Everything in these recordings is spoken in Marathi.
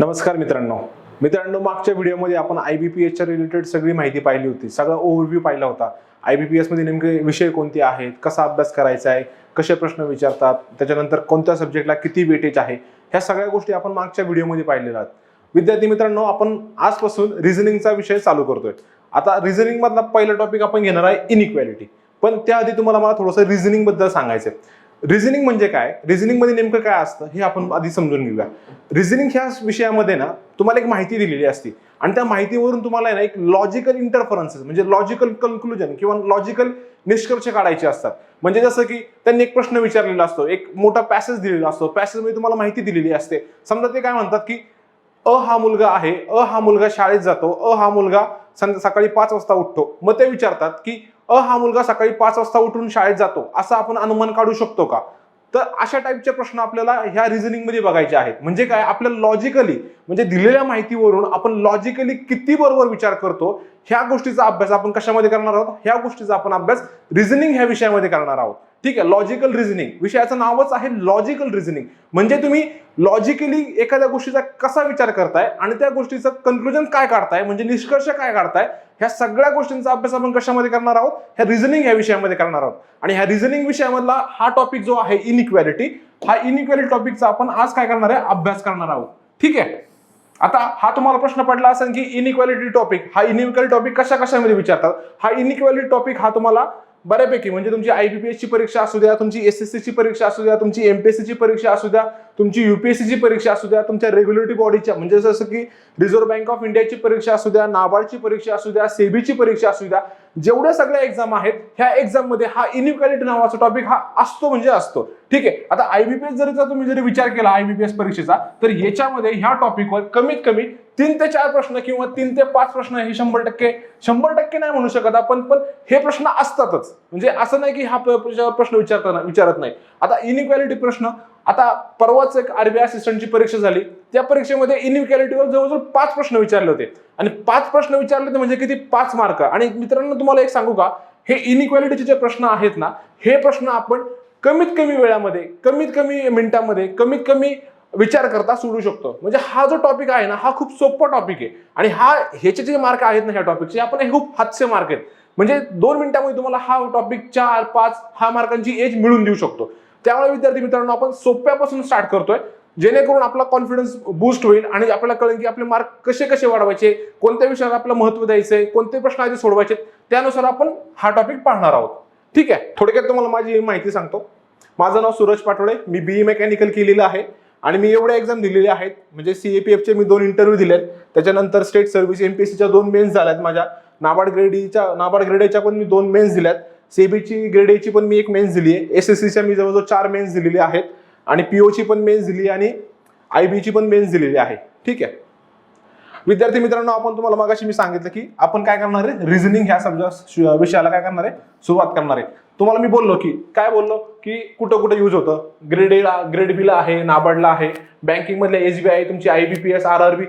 नमस्कार मित्रांनो मागच्या व्हिडिओमध्ये आपण IBPS च्या रिलेटेड सगळी माहिती पाहिली होती, सगळा ओव्हरव्ह्यू पाहिला होता। IBPS मध्ये नेमके विषय कोणते आहेत, कसा अभ्यास करायचा आहे, कसे प्रश्न विचारतात, त्याच्यानंतर कोणत्या सब्जेक्टला किती वेटेज आहे, ह्या सगळ्या गोष्टी आपण मागच्या व्हिडिओमध्ये पाहिलेल्या आहेत। विद्यार्थी मित्रांनो, आपण आजपासून रिझनिंगचा विषय चालू करतोय। आता रिझनिंग मधला पहिला टॉपिक आपण घेणार आहे इनइक्वालिटी। पण त्याआधी तुम्हाला मला थोडंसं रिझनिंग बद्दल सांगायचं आहे। रिझनिंग म्हणजे काय, रिझनिंग मध्ये नेमकं काय असतं हे आपण आधी समजून घेऊया। रिझनिंग ह्या विषयामध्ये ना तुम्हाला एक माहिती दिलेली असते आणि त्या माहितीवरून तुम्हाला ना एक लॉजिकल इंटरफरन्सेस म्हणजे लॉजिकल कन्क्लुजन किंवा लॉजिकल निष्कर्ष काढायचे असतात। म्हणजे जसं की त्यांनी एक प्रश्न विचारलेला असतो, एक मोठा पॅसेज दिलेला असतो, पॅसेजमध्ये तुम्हाला माहिती दिलेली असते। समजा ते काय म्हणतात की अ हा मुलगा आहे, अ हा मुलगा शाळेत जातो, अ हा मुलगा सकाळी 5 वाजता उठतो। मग ते विचारतात की अ हा मुलगा सकाळी 5 वाजता उठून शाळेत जातो असं आपण अनुमान काढू शकतो का? तर अशा टाईपचे प्रश्न आपल्याला ह्या रिझनिंग मध्ये बघायचे आहेत। म्हणजे काय, आपल्याला लॉजिकली म्हणजे दिलेल्या माहितीवरून आपण लॉजिकली किती बरोबर विचार करतो ह्या गोष्टीचा अभ्यास आपण कशामध्ये करणार आहोत, ह्या गोष्टीचा आपण अभ्यास रिझनिंग ह्या विषयामध्ये करणार आहोत। ठीक आहे, लॉजिकल रिझनिंग विषयाचं नावच आहे लॉजिकल रिझनिंग। म्हणजे तुम्ही लॉजिकली एखाद्या गोष्टीचा कसा विचार करताय आणि त्या गोष्टीचं कन्क्लुजन काय काढताय, म्हणजे निष्कर्ष काय काढताय, ह्या सगळ्या गोष्टींचा अभ्यास आपण कशामध्ये करणार आहोत, ह्या रिझनिंग ह्या विषयामध्ये करणार आहोत। आणि ह्या रिझनिंग विषयामधला हा टॉपिक जो आहे इनइक्वालिटी, हा इनइक्वालिटी टॉपिकचा आपण आज काय करणार आहे, अभ्यास करणार आहोत। ठीक आहे, आता हा तुम्हाला प्रश्न पडला असेल की इनइक्वालिटी टॉपिक, हा इनइक्वालिटी टॉपिक कशा कशामध्ये विचारतात। हा इनइक्वालिटी टॉपिक हा तुम्हाला बऱ्यापैकी म्हणजे तुमची IBPS ची परीक्षा असू द्या, तुमची SSC ची परीक्षा असू द्या, तुमची MPSC ची परीक्षा असू द्या, तुमची UPSC ची परीक्षा असू द्या, तुमच्या रेग्युलेटरी बॉडीच्या म्हणजे जसं की रिझर्व्ह बँक ऑफ इंडियाची परीक्षा असू द्या, नाबार्डची परीक्षा असू द्या, सेबीची परीक्षा असू द्या, जेवढ्या सगळ्या एक्झाम आहेत ह्या एक्झाम मध्ये हा इनइक्वालिटी नावाचा टॉपिक हा असतो म्हणजे असतो। ठीक आहे, आता IBPS जरीचा तुम्ही जरी विचार केला IBPS परीक्षेचा, तर याच्यामध्ये ह्या टॉपिकवर कमीत कमी 3 ते 4 प्रश्न किंवा 3 ते 5 प्रश्न हे 100% नाही म्हणू शकत आपण, पण हे प्रश्न असतातच। म्हणजे असं नाही की हा प्रश्न विचारत नाही। आता इनइक्वालिटी प्रश्न, आता परवाच एक RBI असिस्टंटची परीक्षा झाली, त्या परीक्षेमध्ये इनइक्वालिटीवर जवळजवळ 5 प्रश्न विचारले होते आणि 5 प्रश्न विचारले होते म्हणजे किती, 5 मार्क। आणि मित्रांनो तुम्हाला एक सांगू का, हे इनइक्वालिटीचे जे प्रश्न आहेत ना, हे प्रश्न आपण कमीत कमी वेळामध्ये, कमीत कमी मिनिटांमध्ये, कमीत कमी विचार करता सोडू शकतो। म्हणजे हा जो टॉपिक आहे ना, हा खूप सोपा टॉपिक आहे आणि ह्याचे जे मार्क आहेत ना ह्या टॉपिकचे, आपण हे खूप हातचे मार्क आहेत। म्हणजे 2 मिनिटांमध्ये तुम्हाला हा टॉपिक 4-5 हा मार्कांची एज मिळवून देऊ शकतो। त्यामुळे विद्यार्थी मित्रांनो, आपण सोप्यापासून स्टार्ट करतोय जेणेकरून आपला कॉन्फिडन्स बूस्ट होईल आणि आपल्याला कळेल की आपले मार्क कसे कसे वाढवायचे, कोणत्या विषयाला आपलं महत्त्व द्यायचंय, कोणते प्रश्न आधी सोडवायचे, त्यानुसार आपण हा टॉपिक पाहणार आहोत। ठीक आहे, थोडक्यात तुम्हाला माझी माहिती सांगतो। माझं नाव सूरज पाटोळे, मी BE मेकॅनिकल केलेलं आहे आणि मी एवढे एक्झाम दिलेले आहेत। म्हणजे CAPF चे मी 2 इंटरव्ह्यू दिलेत, त्याच्यानंतर स्टेट सर्व्हिस MPSCच्या 2 मेन्स झाल्यात माझ्या, नाबार्ड ग्रेड Aच्या पण मी 2 मेन्स दिल्यात, सेबीची ग्रेड A ची पण मी एक मेन्स दिली आहे, SSCच्या मी जवळजवळ 4 मेन्स दिलेली आहेत आणि PO ची पण मेन्स दिली आणि IB ची पण मेन्स दिलेली आहे। ठीक आहे विद्यार्थी मित्रांनो, आपण तुम्हाला मगाशी मी सांगितलं की आपण काय करणार आहे, रिझनिंग ह्या विषयाला काय करणार आहे, सुरुवात करणार आहे। तुम्हाला मी बोललो की कुठं कुठं यूज होतं, ग्रेड A ला, ग्रेड B ला आहे, नाबार्डला आहे, बँकिंग मधल्या SBI, तुमची IBPS, RRB,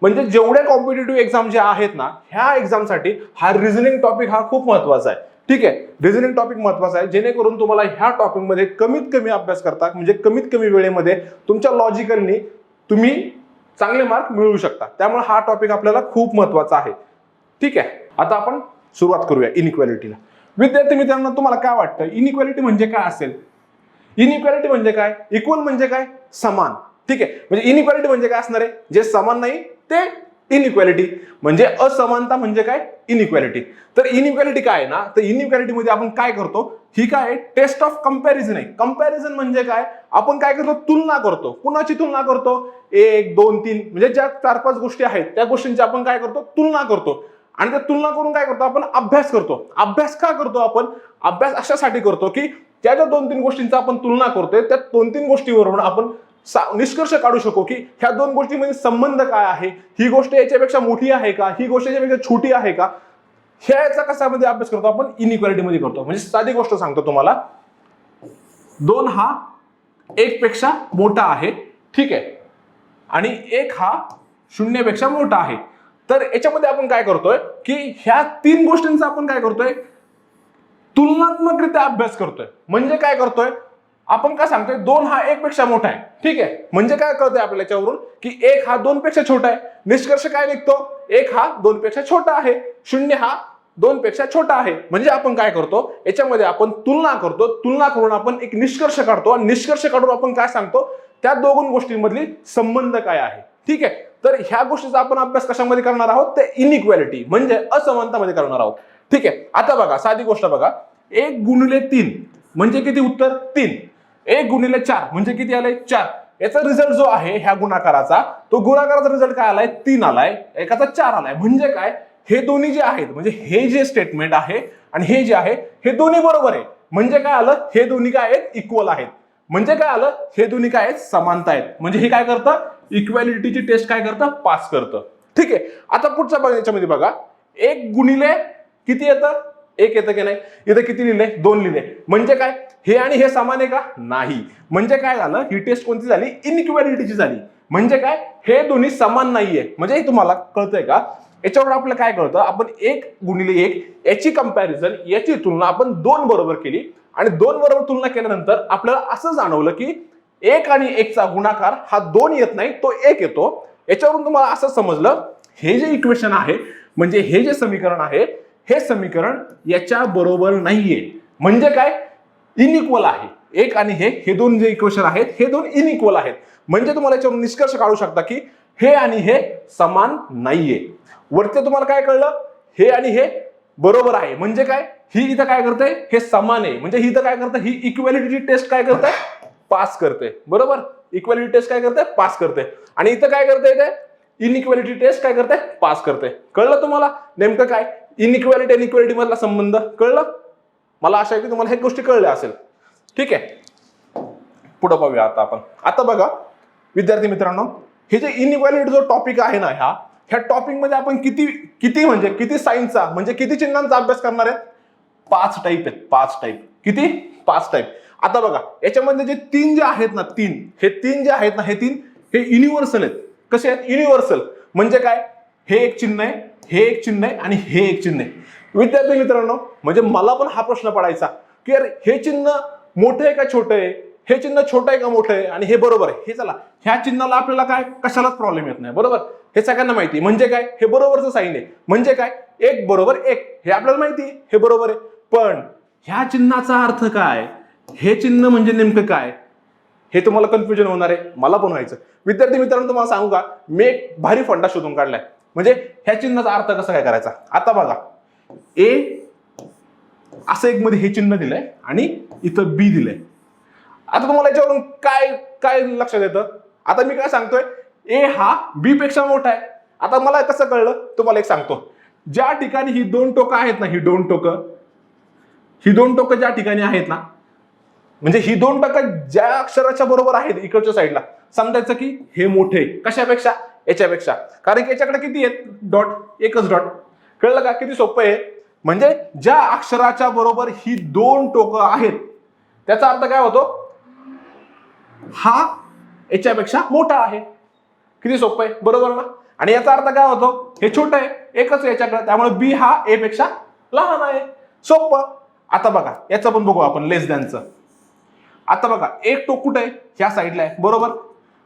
म्हणजे जेवढ्या कॉम्पिटेटिव्ह एक्झाम ज्या आहेत ना, ह्या एक्झामसाठी हा रिझनिंग टॉपिक हा खूप महत्वाचा आहे। ठीक आहे, रिझनिंग टॉपिक महत्वाचा आहे जेणेकरून तुम्हाला ह्या टॉपिक मध्ये कमीत कमी अभ्यास करता, म्हणजे कमीत कमी वेळेमध्ये तुमच्या लॉजिकलनी तुम्ही चांगले मार्क मिळवू शकता। त्यामुळे हा टॉपिक आपल्याला खूप महत्वाचा आहे। ठीक आहे, आता आपण सुरुवात करूया इनइक्वालिटीला। विद्यार्थी मित्रांनो, तुम्हाला काय वाटतं इनइक्वालिटी म्हणजे काय असेल? इनइक्वालिटी म्हणजे काय, इक्वल म्हणजे काय, समान। ठीक आहे, म्हणजे इनइक्वालिटी म्हणजे काय असणार आहे, जे समान नाही ते इनइक्वालिटी, म्हणजे असमानता म्हणजे काय, इनइक्वालिटी। तर इनइक्वालिटी काय आहे ना, तर इनइक्वालिटी मध्ये आपण काय करतो, ही काय टेस्ट ऑफ कंपॅरिझन आहे। कंपॅरिझन म्हणजे काय, आपण काय करतो, तुलना करतो। कुणाची तुलना करतो, 1, 2, 3 म्हणजे ज्या 4-5 गोष्टी आहेत त्या गोष्टींची आपण काय करतो, तुलना करतो आणि त्या तुलना करून काय करतो, आपण अभ्यास करतो। अभ्यास का करतो आपण, अभ्यास अशासाठी करतो की त्या ज्या 2-3 गोष्टींचा आपण तुलना करतोय त्या 2-3 गोष्टीवरून आपण निष्कर्ष काढू शकू की ह्या 2 गोष्टींमध्ये संबंध काय आहे, ही गोष्ट याच्यापेक्षा मोठी आहे का, ही गोष्ट याच्यापेक्षा छोटी आहे का, ह्याचा कशामध्ये अभ्यास करतो आपण, इनइक्वालिटी मध्ये करतो। म्हणजे साधी गोष्ट सांगतो तुम्हाला, 2 हा 1 पेक्षा मोठा आहे, ठीक आहे, आणि 1 हा 0 पेक्षा मोठा आहे। तर याच्यामध्ये आपण काय करतोय की ह्या 3 गोष्टींचा आपण काय करतोय, तुलनात्मकरित्या अभ्यास करतोय। म्हणजे काय करतोय, आपण काय सांगतोय 2 हा 1 पेक्षा मोठा आहे. ठीक आहे, म्हणजे काय कळतंय आपल्याला याच्यावरून की 1 हा 2 पेक्षा छोटा आहे. निष्कर्ष काय निघतो? 1 हा 2 पेक्षा छोटा आहे, 0 हा 2 पेक्षा छोटा आहे. म्हणजे आपण काय करतो, याच्यामध्ये आपण तुलना करतो, तुलना करून आपण एक निष्कर्ष काढतो आणि निष्कर्ष काढून आपण काय सांगतो, त्या दोन गोष्टींमधली संबंध काय आहे. ठीक आहे, तर ह्या गोष्टीचा आपण अभ्यास कशामध्ये करणार आहोत, ते इनइक्वॅलिटी म्हणजे असमानतामध्ये करणार आहोत. ठीक आहे, आता बघा साधी गोष्ट बघा, 1 गुणिले 3 म्हणजे किती? उत्तर 3. 1 गुणिले 4 म्हणजे किती आले? 4. याचा रिझल्ट जो आहे ह्या गुणाकाराचा, तो गुणाकाराचा रिझल्ट काय आलाय? 3 आलाय, एकाचा 4 आलाय. म्हणजे काय, हे दोन्ही जे आहेत, म्हणजे हे जे स्टेटमेंट आहे आणि हे जे आहे, हे दोन्ही बरोबर आहे. म्हणजे काय आलं, हे दोन्ही काय आहेत? इक्वल आहेत. म्हणजे काय आलं, हे दोन्ही काय आहेत? समानता आहेत. म्हणजे हे काय करतं, इक्वॅलिटीची टेस्ट काय करतं? पास करतं. ठीक आहे, आता पुढचा बघा, याच्यामध्ये बघा 1 गुणिले किती येतं? 1 येतं की नाही? इथं किती लिहिले? 2 लिहिले. म्हणजे काय, हे आणि हे समान आहे का? नाही. म्हणजे काय झालं, ही टेस्ट कोणती झाली? इनइक्वॅलिटीची झाली. म्हणजे काय, हे दोन्ही समान नाहीये. म्हणजे हे तुम्हाला कळतंय का? याच्यावर आपल्याला काय कळतं, आपण 1 गुणिले 1 याची कंपॅरिझन, याची तुलना आपण 2 बरोबर केली आणि 2 बरोबर तुलना केल्यानंतर आपल्याला असं जाणवलं की 1 आणि 1 चा गुणाकार हा 2 येत नाही, तो 1 येतो. याच्यावरून तुम्हाला असं समजलं, हे जे इक्वेशन आहे, म्हणजे हे जे समीकरण आहे, हे समीकरण याच्या बरोबर नाहीये. म्हणजे काय, इनइक्वल आहे. 1 आणि हे दोन जे इक्वेशन आहेत, हे दोन इनइक्वल आहेत. म्हणजे तुम्हाला याच्यावरून निष्कर्ष काढू शकता की हे आणि हे समान नाहीये. वरती तुम्हाला काय कळलं, हे आणि हे बरोबर आहे. म्हणजे काय, ही इथं काय करते, हे समान आहे. म्हणजे ही इथं काय करते, ही इक्वॅलिटी टेस्ट काय करते? पास करते. बरोबर, इक्वॅलिटी टेस्ट काय करते? पास करते. आणि इथं काय करते, इथे इनइक्वॅलिटी टेस्ट काय करते? पास करते. कळलं तुम्हाला नेमकं काय इनइक्वॅलिटी आणि इक्वॅलिटी मधला संबंध? कळलं? मला आशा आहे की तुम्हाला हे गोष्टी कळल्या असेल. ठीक आहे, पुढे पाहूया आता आपण. आता बघा विद्यार्थी मित्रांनो, हे जे इनइक्वॅलिटी जो टॉपिक आहे ना, ह्या टॉपिक मध्ये आपण किती साइनचा म्हणजे किती चिन्हांचा अभ्यास करणार आहे? 5 टाईप आहेत. 5 टाईप. किती? 5 टाईप. आता बघा याच्यामध्ये जे 3 जे आहेत ना, हे 3 जे आहेत ना, हे युनिव्हर्सल आहेत. कसे आहेत? युनिव्हर्सल. म्हणजे काय, हे एक चिन्ह आहे, हे एक चिन्ह आहे आणि हे एक चिन्ह आहे. विद्यार्थी मित्रांनो, म्हणजे मला पण हा प्रश्न पडायचा की यार हे चिन्ह मोठं आहे का छोटं आहे, हे चिन्ह छोटं आहे का मोठं आहे, आणि हे बरोबर आहे. हे चला, ह्या चिन्हाला आपल्याला काय कशालाच प्रॉब्लेम येत नाही. बरोबर, हे सगळ्यांना माहिती. म्हणजे काय, हे बरोबरचं साईन आहे. म्हणजे काय, 1 बरोबर 1 हे आपल्याला माहिती आहे, हे बरोबर आहे. पण ह्या चिन्हाचा अर्थ काय, हे चिन्ह म्हणजे नेमकं काय, हे तुम्हाला कन्फ्युजन होणार आहे. मला पण व्हायचं. विद्यार्थी मित्रांनो, तुम्हाला सांगू का, मी एक भारी फंडा शोधून काढलाय. म्हणजे ह्या चिन्हाचा अर्थ कसा काय करायचा. आता बघा, ए असं एक मध्ये हे चिन्ह दिलंय आणि इथं बी दिलंय. आता तुम्हाला याच्यावरून काय काय लक्षात येतं? आता मी काय सांगतोय, ए हा बी पेक्षा मोठा आहे. आता मला कसं कळलं, तुम्हाला एक सांगतो. ज्या ठिकाणी ही 2 टोकं आहेत ना, ही दोन टोकं ज्या ठिकाणी आहेत ना, म्हणजे ही 2 टोकं ज्या अक्षराच्या बरोबर आहेत इकडच्या साईडला, समजायचं की हे मोठे. कशापेक्षा? याच्यापेक्षा. कारण की याच्याकडे किती आहेत डॉट? एकच डॉट. कळलं का? किती सोपं आहे. म्हणजे ज्या अक्षराच्या बरोबर ही 2 टोकं आहेत, त्याचा अर्थ काय होतो, हा याच्यापेक्षा मोठा आहे. किती सोपं आहे, बरोबर ना? आणि याचा अर्थ काय होतो, हे छोटं आहे, एकच याच्याकडे, त्यामुळे बी हा ए पेक्षा लहान आहे. सोपं. आता बघा याचं पण बघू आपण, लेस दॅनचं. आता बघा, एक टोक कुठे आहे? ह्या साईडला आहे. बरोबर.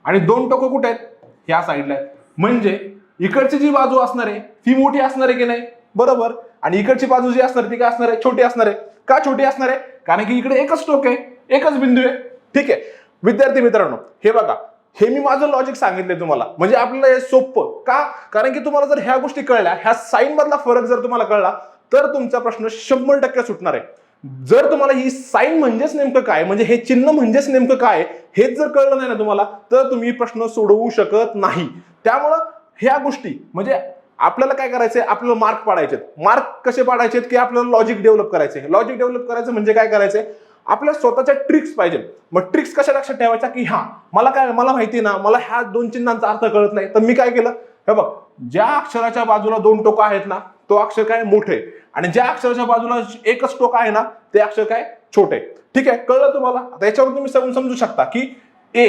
आणि 2 टोकं कुठे आहेत? ह्या साईडला आहेत. म्हणजे इकडची जी बाजू असणार आहे ती मोठी असणार आहे की नाही? बरोबर. आणि इकडची बाजू जी असणार ती काय असणार आहे? छोटी असणार आहे. का छोटी असणार आहे? कारण की इकडे एकच टोक आहे, एकच बिंदू आहे. ठीक आहे विद्यार्थी मित्रांनो, हे बघा, हे मी माझं लॉजिक सांगितलंय तुम्हाला. म्हणजे आपल्याला हे सोपं का? कारण की तुम्हाला जर ह्या गोष्टी कळल्या, ह्या साईन मधला फरक जर तुम्हाला कळला, तर तुमचा प्रश्न 100% सुटणार आहे. जर तुम्हाला ही साईन म्हणजेच नेमकं काय, म्हणजे हे चिन्ह म्हणजेच नेमकं काय, हेच जर कळलं नाही ना तुम्हाला, तर तुम्ही प्रश्न सोडवू शकत नाही. त्यामुळं ह्या गोष्टी म्हणजे आपल्याला काय करायचंय, आपल्याला मार्क पाडायचे. मार्क कसे पाडायचे की आपल्याला लॉजिक डेव्हलप करायचे. लॉजिक डेव्हलप करायचं म्हणजे काय करायचंय, आपल्या स्वतःच्या ट्रिक्स पाहिजे. मग ट्रिक्स कशा लक्षात ठेवायच्या की मला माहिती ना, मला ह्या 2 चिन्हांचा अर्थ कळत नाही, तर मी काय केलं, हे बघ, ज्या अक्षराच्या बाजूला 2 टोकं आहेत ना, तो अक्षर काय मोठे, आणि ज्या अक्षराच्या बाजूला एकच टोक आहे ना, ते अक्षर काय छोटे. ठीक आहे, कळलं तुम्हाला? आता याच्यावर तुम्ही समजू शकता की ए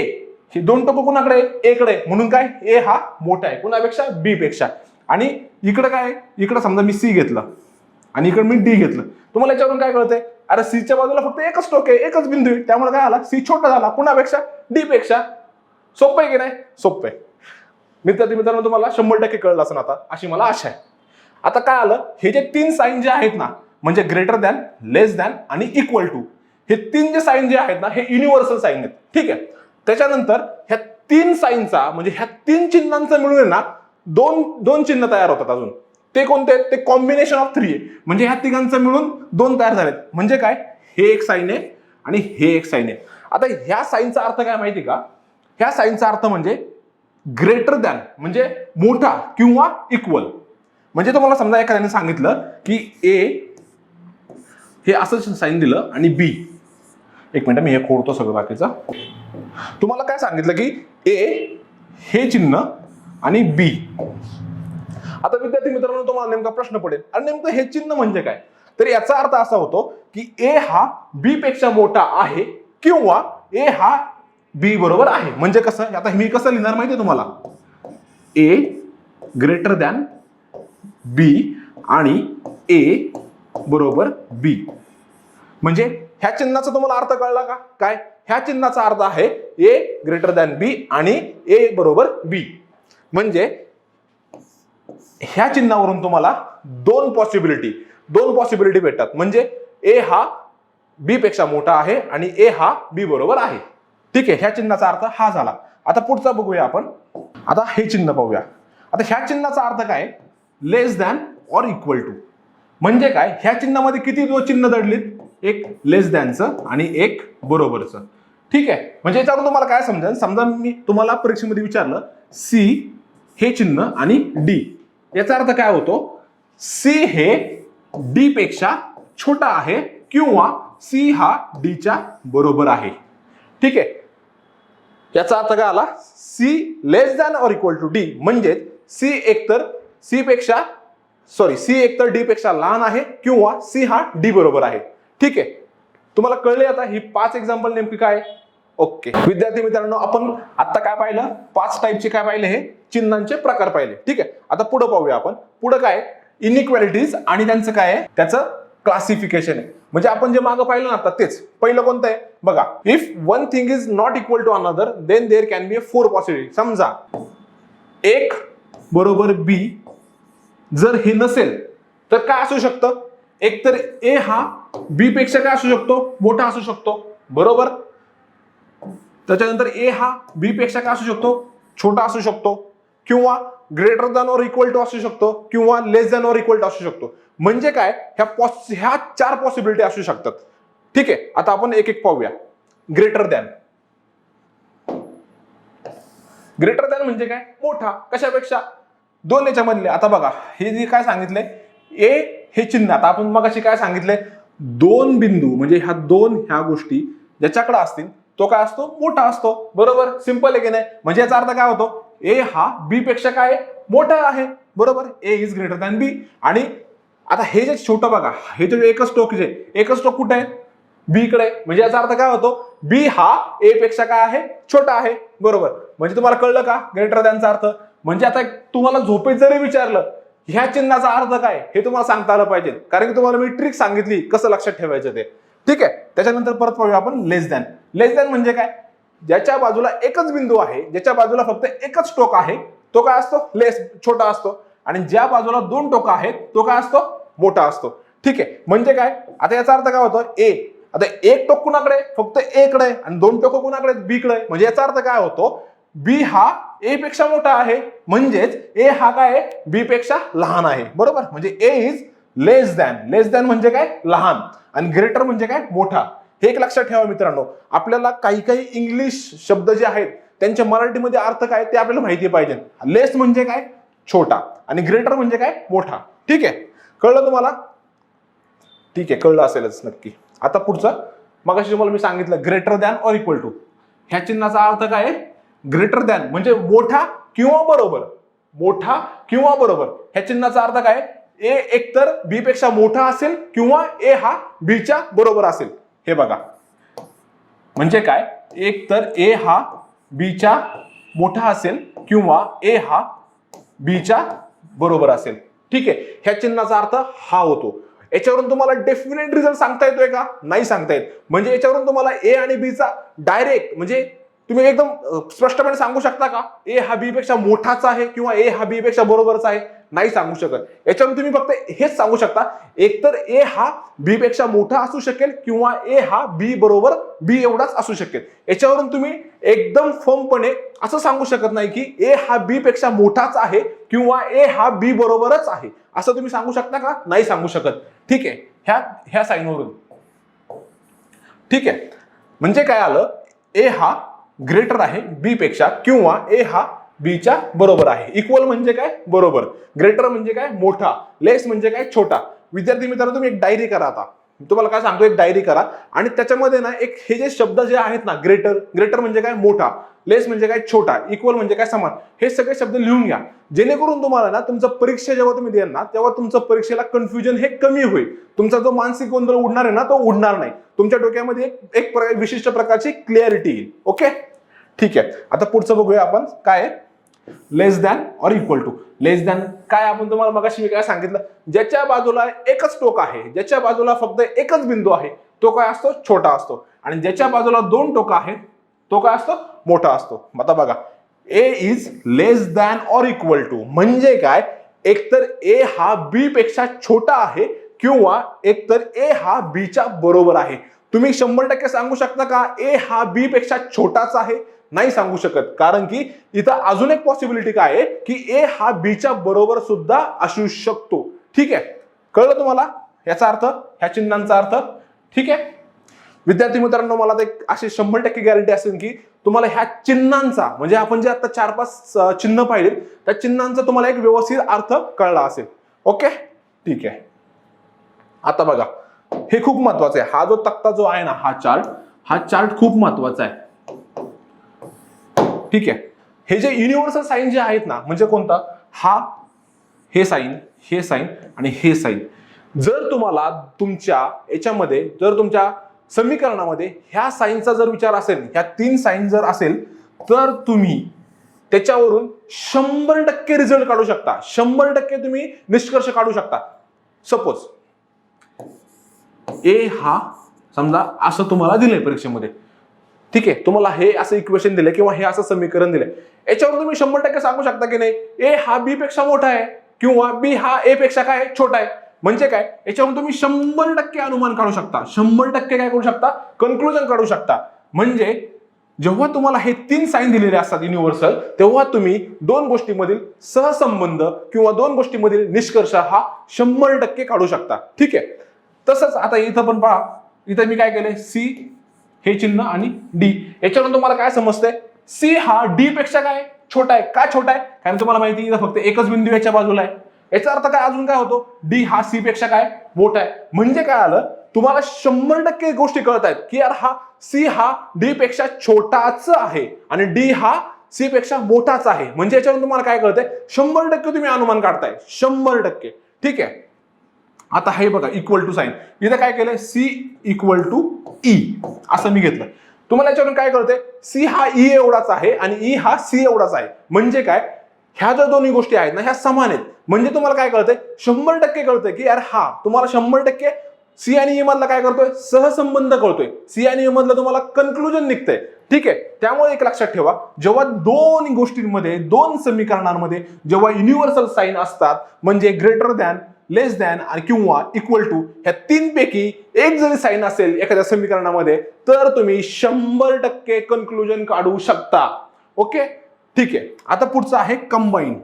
ही 2 टोकं कुणाकडे? ए कडे. म्हणून काय, ए हा मोठा आहे कुणापेक्षा? बी पेक्षा. आणि इकडे काय, इकडे समजा मी सी घेतलं आणि इकडे मी डी घेतलं. तुम्हाला याच्यावरून काय कळतंय, अरे सीच्या बाजूला फक्त एकच टोक आहे, एकच बिंदू आहे, त्यामुळे काय आला, सी छोटा झाला कुणापेक्षा, डी पेक्षा. सोपं आहे की नाही? सोपं आहे. मित्रांनो तुम्हाला 100% कळलं असेल आता, अशी मला आशा आहे. आता काय आलं, हे जे 3 साईन जे आहेत ना, म्हणजे ग्रेटर दॅन, लेस दॅन आणि इक्वल टू, हे 3 जे साईन जे आहेत ना, हे युनिव्हर्सल साईन आहेत. ठीक आहे. त्याच्यानंतर ह्या 3 साईनचा म्हणजे ह्या 3 चिन्हांचं मिळून ना दोन चिन्ह तयार होतात अजून. ते कोणते? ते कॉम्बिनेशन ऑफ 3 आहे. म्हणजे ह्या तिघांचं मिळून 2 तयार झालेत. म्हणजे काय, हे एक साईन आहे आणि हे एक साईन आहे. आता ह्या साईनचा अर्थ काय माहिती का? ह्या साईनचा अर्थ म्हणजे ग्रेटर दॅन म्हणजे मोठा किंवा इक्वल. म्हणजे तुम्हाला समजा एखाद्याने सांगितलं की ए हे असं साईन दिलं आणि बी, एक मिनिट मी हे खोडतो सगळं बाकीचं. तुम्हाला काय सांगितलं की ए हे चिन्ह आणि बी. आता विद्यार्थी मित्रांनो तुम्हाला नेमका प्रश्न पडेल, आणि नेमकं हे चिन्ह म्हणजे काय? तर याचा अर्थ असा होतो की ए हा बी पेक्षा मोठा आहे किंवा ए हा बी बरोबर आहे. म्हणजे कसं, आता मी कसं लिहिणार माहितीये तुम्हाला, ए ग्रेटर दॅन बी आणि ए बरोबर बी. म्हणजे ह्या चिन्हाचा तुम्हाला अर्थ कळला का? काय, ह्या चिन्हाचा अर्थ आहे ए ग्रेटर दॅन बी आणि ए बरोबर बी. म्हणजे ह्या चिन्हावरून तुम्हाला दोन पॉसिबिलिटी भेटतात. म्हणजे ए हा बी पेक्षा मोठा आहे आणि ए हा बी बरोबर आहे. ठीक आहे, ह्या चिन्हाचा अर्थ हा झाला. आता पुढचा बघूया आपण. आता हे चिन्ह पाहूया. आता ह्या चिन्हाचा अर्थ काय, लेस दॅन ऑर इक्वल टू. म्हणजे काय, ह्या चिन्हामध्ये किती चिन्ह दडलीत, एक लेस दॅनचं आणि एक बरोबरचं. ठीक आहे, म्हणजे याच्यावरून तुम्हाला काय समजेल, समजा मी तुम्हाला परीक्षेमध्ये विचारलं सी हे चिन्ह आणि डी, याचा अर्थ काय होतो, सी हे डी पेक्षा छोटा आहे किंवा सी हा डी च्या बरोबर आहे. ठीक आहे, याचा अर्थ काय आला, C less than or equal to D. म्हणजे सी एकतर डी पेक्षा लहान आहे किंवा सी हा डी बरोबर आहे. ठीक आहे, तुम्हाला कळले आता ही 5 एक्झाम्पल नेमकी काय. ओके विद्यार्थी मित्रांनो, आपण आता काय पाहिलं, 5 टाईपचे काय पाहिले, हे चिन्हांचे प्रकार पाहिले. ठीक आहे, आता पुढे पाहूया आपण. पुढे काय, इनइक्वॅलिटीज आणि त्यांचं काय आहे, त्याचं क्लासिफिकेशन आहे. म्हणजे आपण जे मागं पाहिलं ना आता तेच. पहिलं कोणतं आहे बघा, if one thing is not equal to another then there can be 4 possibility. समजा एक बरोबर बी जर हे नसेल तर काय असू शकतं, एक तर ए हा बी पेक्षा काय असू शकतो, मोठा असू शकतो, बरोबर. त्याच्यानंतर ए हा बी पेक्षा काय असू शकतो, छोटा असू शकतो, किंवा greater than or equal to असू शकतो, किंवा less than or equal to असू शकतो. म्हणजे काय, ह्या 4 पॉसिबिलिटी असू शकतात. ठीक आहे, आता आपण एक एक पाहूया. ग्रेटर दॅन म्हणजे काय, मोठा कशापेक्षा, 2 याच्यामधले. आता बघा हे जे काय सांगितलंय, ए हे चिन्ह, आता आपण मगाशी काय सांगितलंय, 2 बिंदू म्हणजे ह्या गोष्टी ज्याच्याकडे असतील तो काय असतो, मोठा असतो, बरोबर. सिंपल आहे की नाही. म्हणजे याचा अर्थ काय होतो, ए हा बी पेक्षा काय मोठा आहे, बरोबर. ए इज ग्रेटर दॅन बी. आणि आता हे जे छोटं बघा, हे जे एकच टोक कुठे आहे, बी कडे. म्हणजे याचा अर्थ काय होतो, बी हा ए पेक्षा काय आहे, छोटा आहे, बरोबर. म्हणजे तुम्हाला कळलं का ग्रेटर दॅनचा अर्थ. म्हणजे आता तुम्हाला झोपेत जरी विचारलं ह्या चिन्हाचा अर्थ काय, हे तुम्हाला सांगता आलं पाहिजे, कारण की तुम्हाला मी ट्रिक सांगितली कसं लक्षात ठेवायचं ते. ठीक आहे, त्याच्यानंतर परत पाहूया आपण लेस दॅन. लेस दॅन म्हणजे काय, ज्याच्या बाजूला एकच बिंदू आहे, ज्याच्या बाजूला फक्त एकच टोक आहे, तो काय असतो, छोटा असतो. आणि ज्या बाजूला 2 टोक आहेत तो काय असतो, मोठा असतो. ठीक आहे, म्हणजे काय, आता याचा अर्थ काय होतो, ए आता एक टोक कुणाकडे, फक्त ए कडे, आणि 2 टोक कुणाकडे, बी कडे. म्हणजे याचा अर्थ काय होतो, बी हा ए पेक्षा मोठा आहे, म्हणजेच ए हा काय, बी पेक्षा लहान आहे, बरोबर. म्हणजे ए इज लेस दॅन म्हणजे काय, लहान, आणि ग्रेटर म्हणजे काय, मोठा. हे एक लक्षात ठेवा मित्रांनो. आपल्याला काही इंग्लिश शब्द जे आहेत त्यांच्या मराठीमध्ये अर्थ काय ते आपल्याला माहिती पाहिजे. लेस म्हणजे काय, छोटा, आणि ग्रेटर म्हणजे काय, मोठा. ठीक आहे, कळलं तुम्हाला. ठीक आहे, कळलं असेलच नक्की. आता पुढचं, मगाशी तुम्हाला मी सांगितलं greater than or equal to. ह्या चिन्हाचा अर्थ काय आहे, ग्रेटर दॅन म्हणजे मोठा किंवा बरोबर. ह्या चिन्हाचा अर्थ काय, ए एकतर बी पेक्षा मोठा असेल किंवा ए हा बी च्या बरोबर असेल. हे बघा, म्हणजे काय, एक तर ए हा बी च्या मोठा असेल किंवा ए हा बी च्या बरोबर असेल. ठीक आहे, ह्या चिन्हाचा अर्थ हा होतो. याच्यावरून तुम्हाला डेफिनेट रिझल्ट सांगता येतोय का? नाही सांगता येत. म्हणजे याच्यावरून तुम्हाला ए आणि बी चा डायरेक्ट म्हणजे तुम्ही एकदम स्पष्टपणे सांगू शकता का ए हा बी पेक्षा मोठाच आहे किंवा ए हा बी पेक्षा बरोबरच आहे? नाही सांगू शकत. याच्यावरून तुम्ही फक्त हेच सांगू शकता एकतर ए हा बी पेक्षा मोठा असू शकेल किंवा ए हा बी बरोबर बी एवढाच असू शकेल. याच्यावरून तुम्ही एकदम फर्मपणे असं सांगू शकत नाही की ए हा बी पेक्षा मोठाच आहे किंवा ए हा बी बरोबरच आहे, असं तुम्ही सांगू शकता का? नाही सांगू शकत. ठीक आहे, ह्या साईनवरून. ठीक आहे, म्हणजे काय आलं, ए हा ग्रेटर आहे बी पेक्षा किंवा ए हा बीच्या बरोबर आहे. इक्वल म्हणजे काय? बरोबर. ग्रेटर म्हणजे काय? मोठा. लेस म्हणजे काय? छोटा. विद्यार्थी मित्रांनो, तुम्ही एक डायरी करा. आता तुम्हाला काय सांगतो, एक डायरी करा आणि त्याच्यामध्ये ना एक हे जे शब्द जे आहेत ना, ग्रेटर म्हणजे काय? मोठा. लेस म्हणजे काय? छोटा. इक्वल म्हणजे काय? समान. हे सगळे शब्द लिहून घ्या, जेणेकरून तुम्हाला ना तुमचं परीक्षा जेव्हा तुम्ही द्याल ना तेव्हा तुमचं परीक्षेला कन्फ्युजन हे कमी होईल. तुमचा जो मानसिक गोंधळ उडणार आहे ना तो उडणार नाही. तुमच्या डोक्यामध्ये एक विशिष्ट प्रकारची क्लिअरिटी येईल. ओके, ठीक आहे. आता पुढचं बघूया आपण काय आहे. Less than or equal to. Less than काय आपण तुम्हाला मगाशी मी काय सांगितलं, ज्याच्या बाजूला एकच टोक आहे, ज्याच्या बाजूला फक्त एकच बिंदू आहे तो काय असतो? छोटा असतो. आणि ज्याच्या बाजूला दोन टोक आहेत तो काय असतो? मोठा असतो. आता बघा, ए is less than or equal to म्हणजे काय? एकतर ए हा बी पेक्षा छोटा आहे किंवा एकतर ए हा बीच्या बरोबर आहे. तुम्ही 100% सांगू शकता का ए हा बी पेक्षा छोटाच आहे? नाही सांगू शकत, कारण की इथं अजून एक पॉसिबिलिटी काय आहे की ए हा बीच्या बरोबर सुद्धा असू शकतो. ठीक आहे, कळलं तुम्हाला याचा अर्थ, ह्या चिन्हांचा अर्थ? ठीक आहे विद्यार्थी मित्रांनो, मला तर अशी 100% गॅरंटी असेल की तुम्हाला ह्या चिन्हांचा म्हणजे आपण जे आता 4-5 चिन्ह पाहिले त्या चिन्हांचा तुम्हाला एक व्यवस्थित अर्थ कळला असेल. ओके, ठीक आहे. आता बघा, हे खूप महत्वाचं आहे. हा जो तक्ता जो आहे ना, हा चार्ट खूप महत्वाचा आहे. ठीक आहे, हे जे युनिव्हर्सल साइन जे आहेत ना, म्हणजे कोणता? हे साइन आणि हे साइन. जर तुम्हाला तुमच्या याच्यामध्ये जर तुमच्या समीकरणामध्ये ह्या साइनचा जर विचार असेल, ह्या 3 साइन जर असेल, तर तुम्ही त्याच्यावरून 100% रिझल्ट काढू शकता. 100% तुम्ही निष्कर्ष काढू शकता. सपोज ए हा समजा असं तुम्हाला दिलंय परीक्षेमध्ये. ठीक आहे, तुम्हाला हे असं इक्वेशन दिले किंवा हे असं समीकरण दिले, याच्यावर तुम्ही 100% सांगू शकता की नाही ए हा बी पेक्षा मोठा आहे किंवा बी हा ए पेक्षा काय छोटा आहे. म्हणजे काय? याच्यावरून तुम्ही 100% अनुमान काढू शकता. 100% काय करू शकता? कन्क्लुजन काढू शकता. म्हणजे जेव्हा तुम्हाला हे 3 साइन दिलेले असतात युनिव्हर्सल, तेव्हा तुम्ही 2 गोष्टींमधील सहसंबंध किंवा 2 गोष्टींमधील निष्कर्ष हा 100% काढू शकता. ठीक आहे, तसंच आता इथं पण पहा, इथं मी काय केलंय, सी हे चिन्ह आणि डी. याच्यावरून तुम्हाला काय समजतंय? सी हा डी पेक्षा काय छोटा आहे. का छोटा आहे? कारण तुम्हाला माहिती इथं फक्त एकच बिंदू याच्या बाजूला आहे. याचा अर्थ काय अजून काय होतो? डी हा सी पेक्षा काय मोठा आहे. म्हणजे काय आलं, तुम्हाला 100% गोष्टी कळत आहेत की यार हा सी हा डी पेक्षा छोटाच आहे आणि डी हा सी पेक्षा मोठाच आहे. म्हणजे याच्यावरून तुम्हाला काय कळतंय? 100% तुम्ही अनुमान काढताय. 100%. ठीक आहे, आता हे बघा इक्वल टू साइन. इथं काय केलंय? सी इक्वल टू ई असं मी घेतलं. तुम्हाला याच्यावरून काय कळतंय? सी हा ई एवढाच आहे आणि ई हा सी एवढाच आहे. म्हणजे काय? ह्या ज्या दोन्ही गोष्टी आहेत ना ह्या समान आहेत. म्हणजे तुम्हाला काय कळतंय? 100% कळतंय की यार हा तुम्हाला 100% सी आणि ई मधला काय करतोय? सहसंबंध कळतोय. सी आणि ई मधलं तुम्हाला कन्क्लुजन निघतंय. ठीक आहे, त्यामुळे एक लक्षात ठेवा, जेव्हा 2 गोष्टींमध्ये 2 समीकरणांमध्ये जेव्हा युनिव्हर्सल साइन असतात म्हणजे ग्रेटर दॅन, लेस दॅन किंवा इक्वल टू, ह्या 3 पैकी एक जरी साइन असेल एखाद्या समीकरणामध्ये तर तुम्ही 100% कन्क्लुजन काढू शकता. ओके, ठीक आहे. आता पुढचं आहे कंबाईन.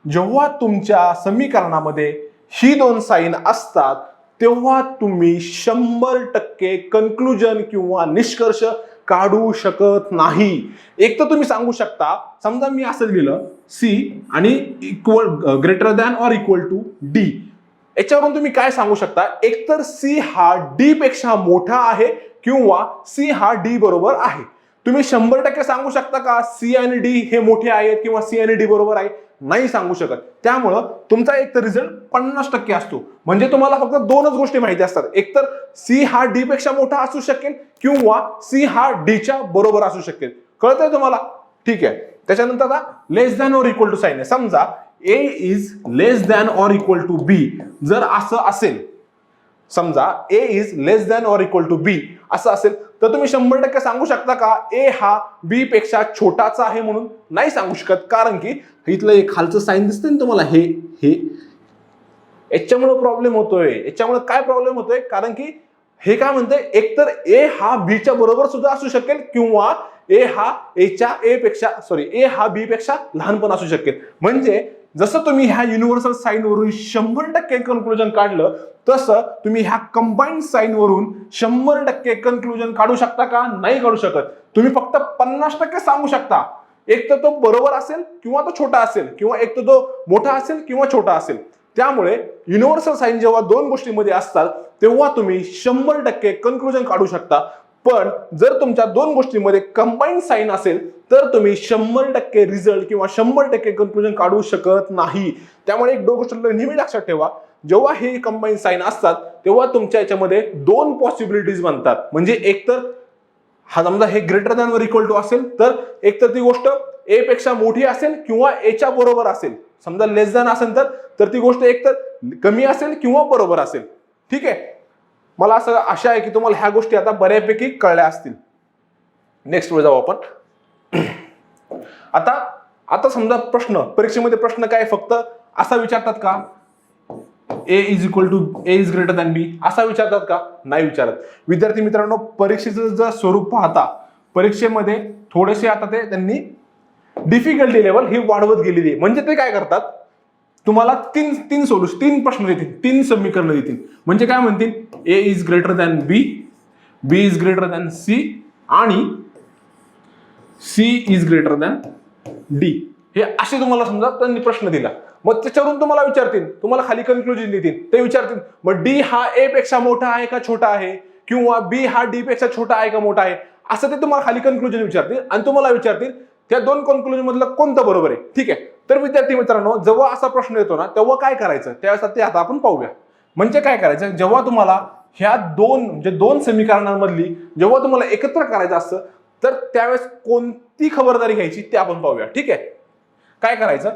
जेव्हा तुमच्या समीकरणामध्ये ही 2 साइन असतात तेव्हा तुम्ही 100% कन्क्लुजन किंवा निष्कर्ष काढू शकत नाही. एक तर तुम्ही सांगू शकता, समजा मी असं लिहिलं सी आणि equal greater than or equal to D. याच्यावरून तुम्ही काय सांगू शकता? एकतर सी हा डी पेक्षा मोठा आहे किंवा सी हा डी बरोबर आहे. तुम्ही 100% सांगू शकता का सी आणि डी हे मोठे आहेत किंवा सी आणि डी बरोबर आहे? नाही सांगू शकत. त्यामुळं तुमचा एक तर रिझल्ट 50% असतो. म्हणजे तुम्हाला फक्त 2च गोष्टी माहिती असतात, एकतर सी हा डी पेक्षा मोठा असू शकेल किंवा सी हा डीच्या बरोबर असू शकेल. कळतंय तुम्हाला? ठीक आहे. त्याच्यानंतर आता less than or equal to sign आहे. समजा A is less than or equal to B. जर असं असेल समजा A is less than or equal to B असं असेल तर तुम्ही 100% सांगू शकता का ए हा बी पेक्षा छोटाचा आहे म्हणून? नाही सांगू शकत, कारण की इथलं एक खालचं साइन दिसतंय ना तुम्हाला, हे याच्यामुळे प्रॉब्लेम होतोय. याच्यामुळे काय प्रॉब्लेम होतोय? कारण की हे काय म्हणतंय, एकतर ए हा बीच्या बरोबर सुद्धा असू शकेल किंवा ए हा ए हा बी पेक्षा लहान पण असू शकेल. म्हणजे जसं तुम्ही ह्या युनिव्हर्सल साइन वरून 100% कन्क्लुजन काढलं तसं तुम्ही ह्या कंबाईंड साइन वरून 100% कन्क्लुजन काढू शकता का? नाही काढू शकत. तुम्ही फक्त 50% सांगू शकता. एक तर तो बरोबर असेल किंवा तो छोटा असेल, किंवा एक तर तो मोठा असेल किंवा छोटा असेल. त्यामुळे युनिव्हर्सल साइन जेव्हा दोन गोष्टींमध्ये असतात तेव्हा तुम्ही 100% कन्क्लुजन काढू शकता. पण जर तुमच्या दोन गोष्टींमध्ये कंबाईंड साइन असेल तर तुम्ही 100% रिझल्ट किंवा 100% कन्क्लुजन काढू शकत नाही. त्यामुळे एक गोष्ट नेहमी लक्षात ठेवा, जेव्हा हे कंबाईंड साइन असतात तेव्हा तुमच्या याच्यामध्ये दोन पॉसिबिलिटीज बनतात. म्हणजे एकतर हा समजा हे ग्रेटर दॅन वर इक्वल टू असेल तर एकतर ती गोष्ट ए पेक्षा मोठी असेल किंवा एच्या बरोबर असेल. समजा लेस दॅन असेल तर ती गोष्ट एकतर कमी असेल किंवा बरोबर असेल. ठीक आहे, मला असं आशा आहे की तुम्हाला ह्या गोष्टी आता बऱ्यापैकी कळल्या असतील. नेक्स्ट वर जाऊ आपण. आता समजा परीक्षेमध्ये प्रश्न काय फक्त असा विचारतात का, ए इज ग्रेटर दॅन बी असा विचारतात का? नाही विचारत. विद्यार्थी मित्रांनो, परीक्षेचं जर स्वरूप पाहता परीक्षेमध्ये थोडेसे आता त्यांनी डिफिकल्टी लेवल ही वाढवत गेलेली आहे. म्हणजे ते काय करतात, तुम्हाला तीन प्रश्न देतील, 3 समीकरण देतील. म्हणजे काय म्हणतील, A is greater than B, B is greater than C आणि C is greater than D. हे असे तुम्हाला समजा त्यांनी प्रश्न दिला. मग त्याच्यावरून तुम्हाला विचारतील, तुम्हाला खाली कन्क्लुजन देतील. ते विचारतील मग डी हा ए पेक्षा मोठा आहे का छोटा आहे, किंवा बी हा डी पेक्षा छोटा आहे का मोठा आहे, असं ते तुम्हाला खाली कन्क्लुजन विचारतील आणि तुम्हाला विचारतील त्या दोन कन्क्लुजन मधलं कोणतं बरोबर आहे. ठीक आहे, तर विद्यार्थी मित्रांनो, जेव्हा असा प्रश्न येतो ना तेव्हा काय करायचं त्यासाठी आता आपण पाहूया. म्हणजे काय करायचं, जेव्हा तुम्हाला ह्या दोन समीकरणांमधली जेव्हा तुम्हाला एकत्र करायचं असतं तर त्यावेळेस कोणती खबरदारी घ्यायची ते आपण पाहूया. ठीक आहे, काय करायचं,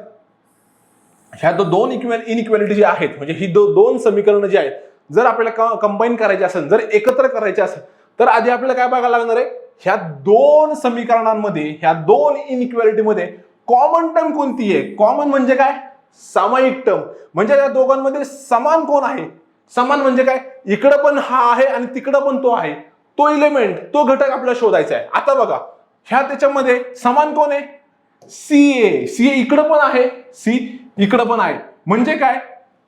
ह्या दोन इनइक्वॅलिटी जी आहेत, म्हणजे ही दोन समीकरणं जी आहेत, जर आपल्याला कंबाईन करायची असेल, जर एकत्र करायचे असेल तर आधी आपल्याला काय बघायला लागणार आहे, ह्या दोन समीकरणांमध्ये, ह्या दोन इनइक्वॅलिटी मध्ये कॉमन टर्म कोणती आहे. कॉमन म्हणजे काय, सामायिक टर्म. म्हणजे या दोघांमध्ये समान कोण आहे. समान म्हणजे काय, इकडं पण हा आहे आणि तिकडं पण तो आहे. तो इलेमेंट, तो घटक आपल्याला शोधायचा आहे. आता बघा, ह्या त्याच्यामध्ये समान कोण आहे, सी ए इकडं पण आहे, सी इकडं पण आहे. म्हणजे काय,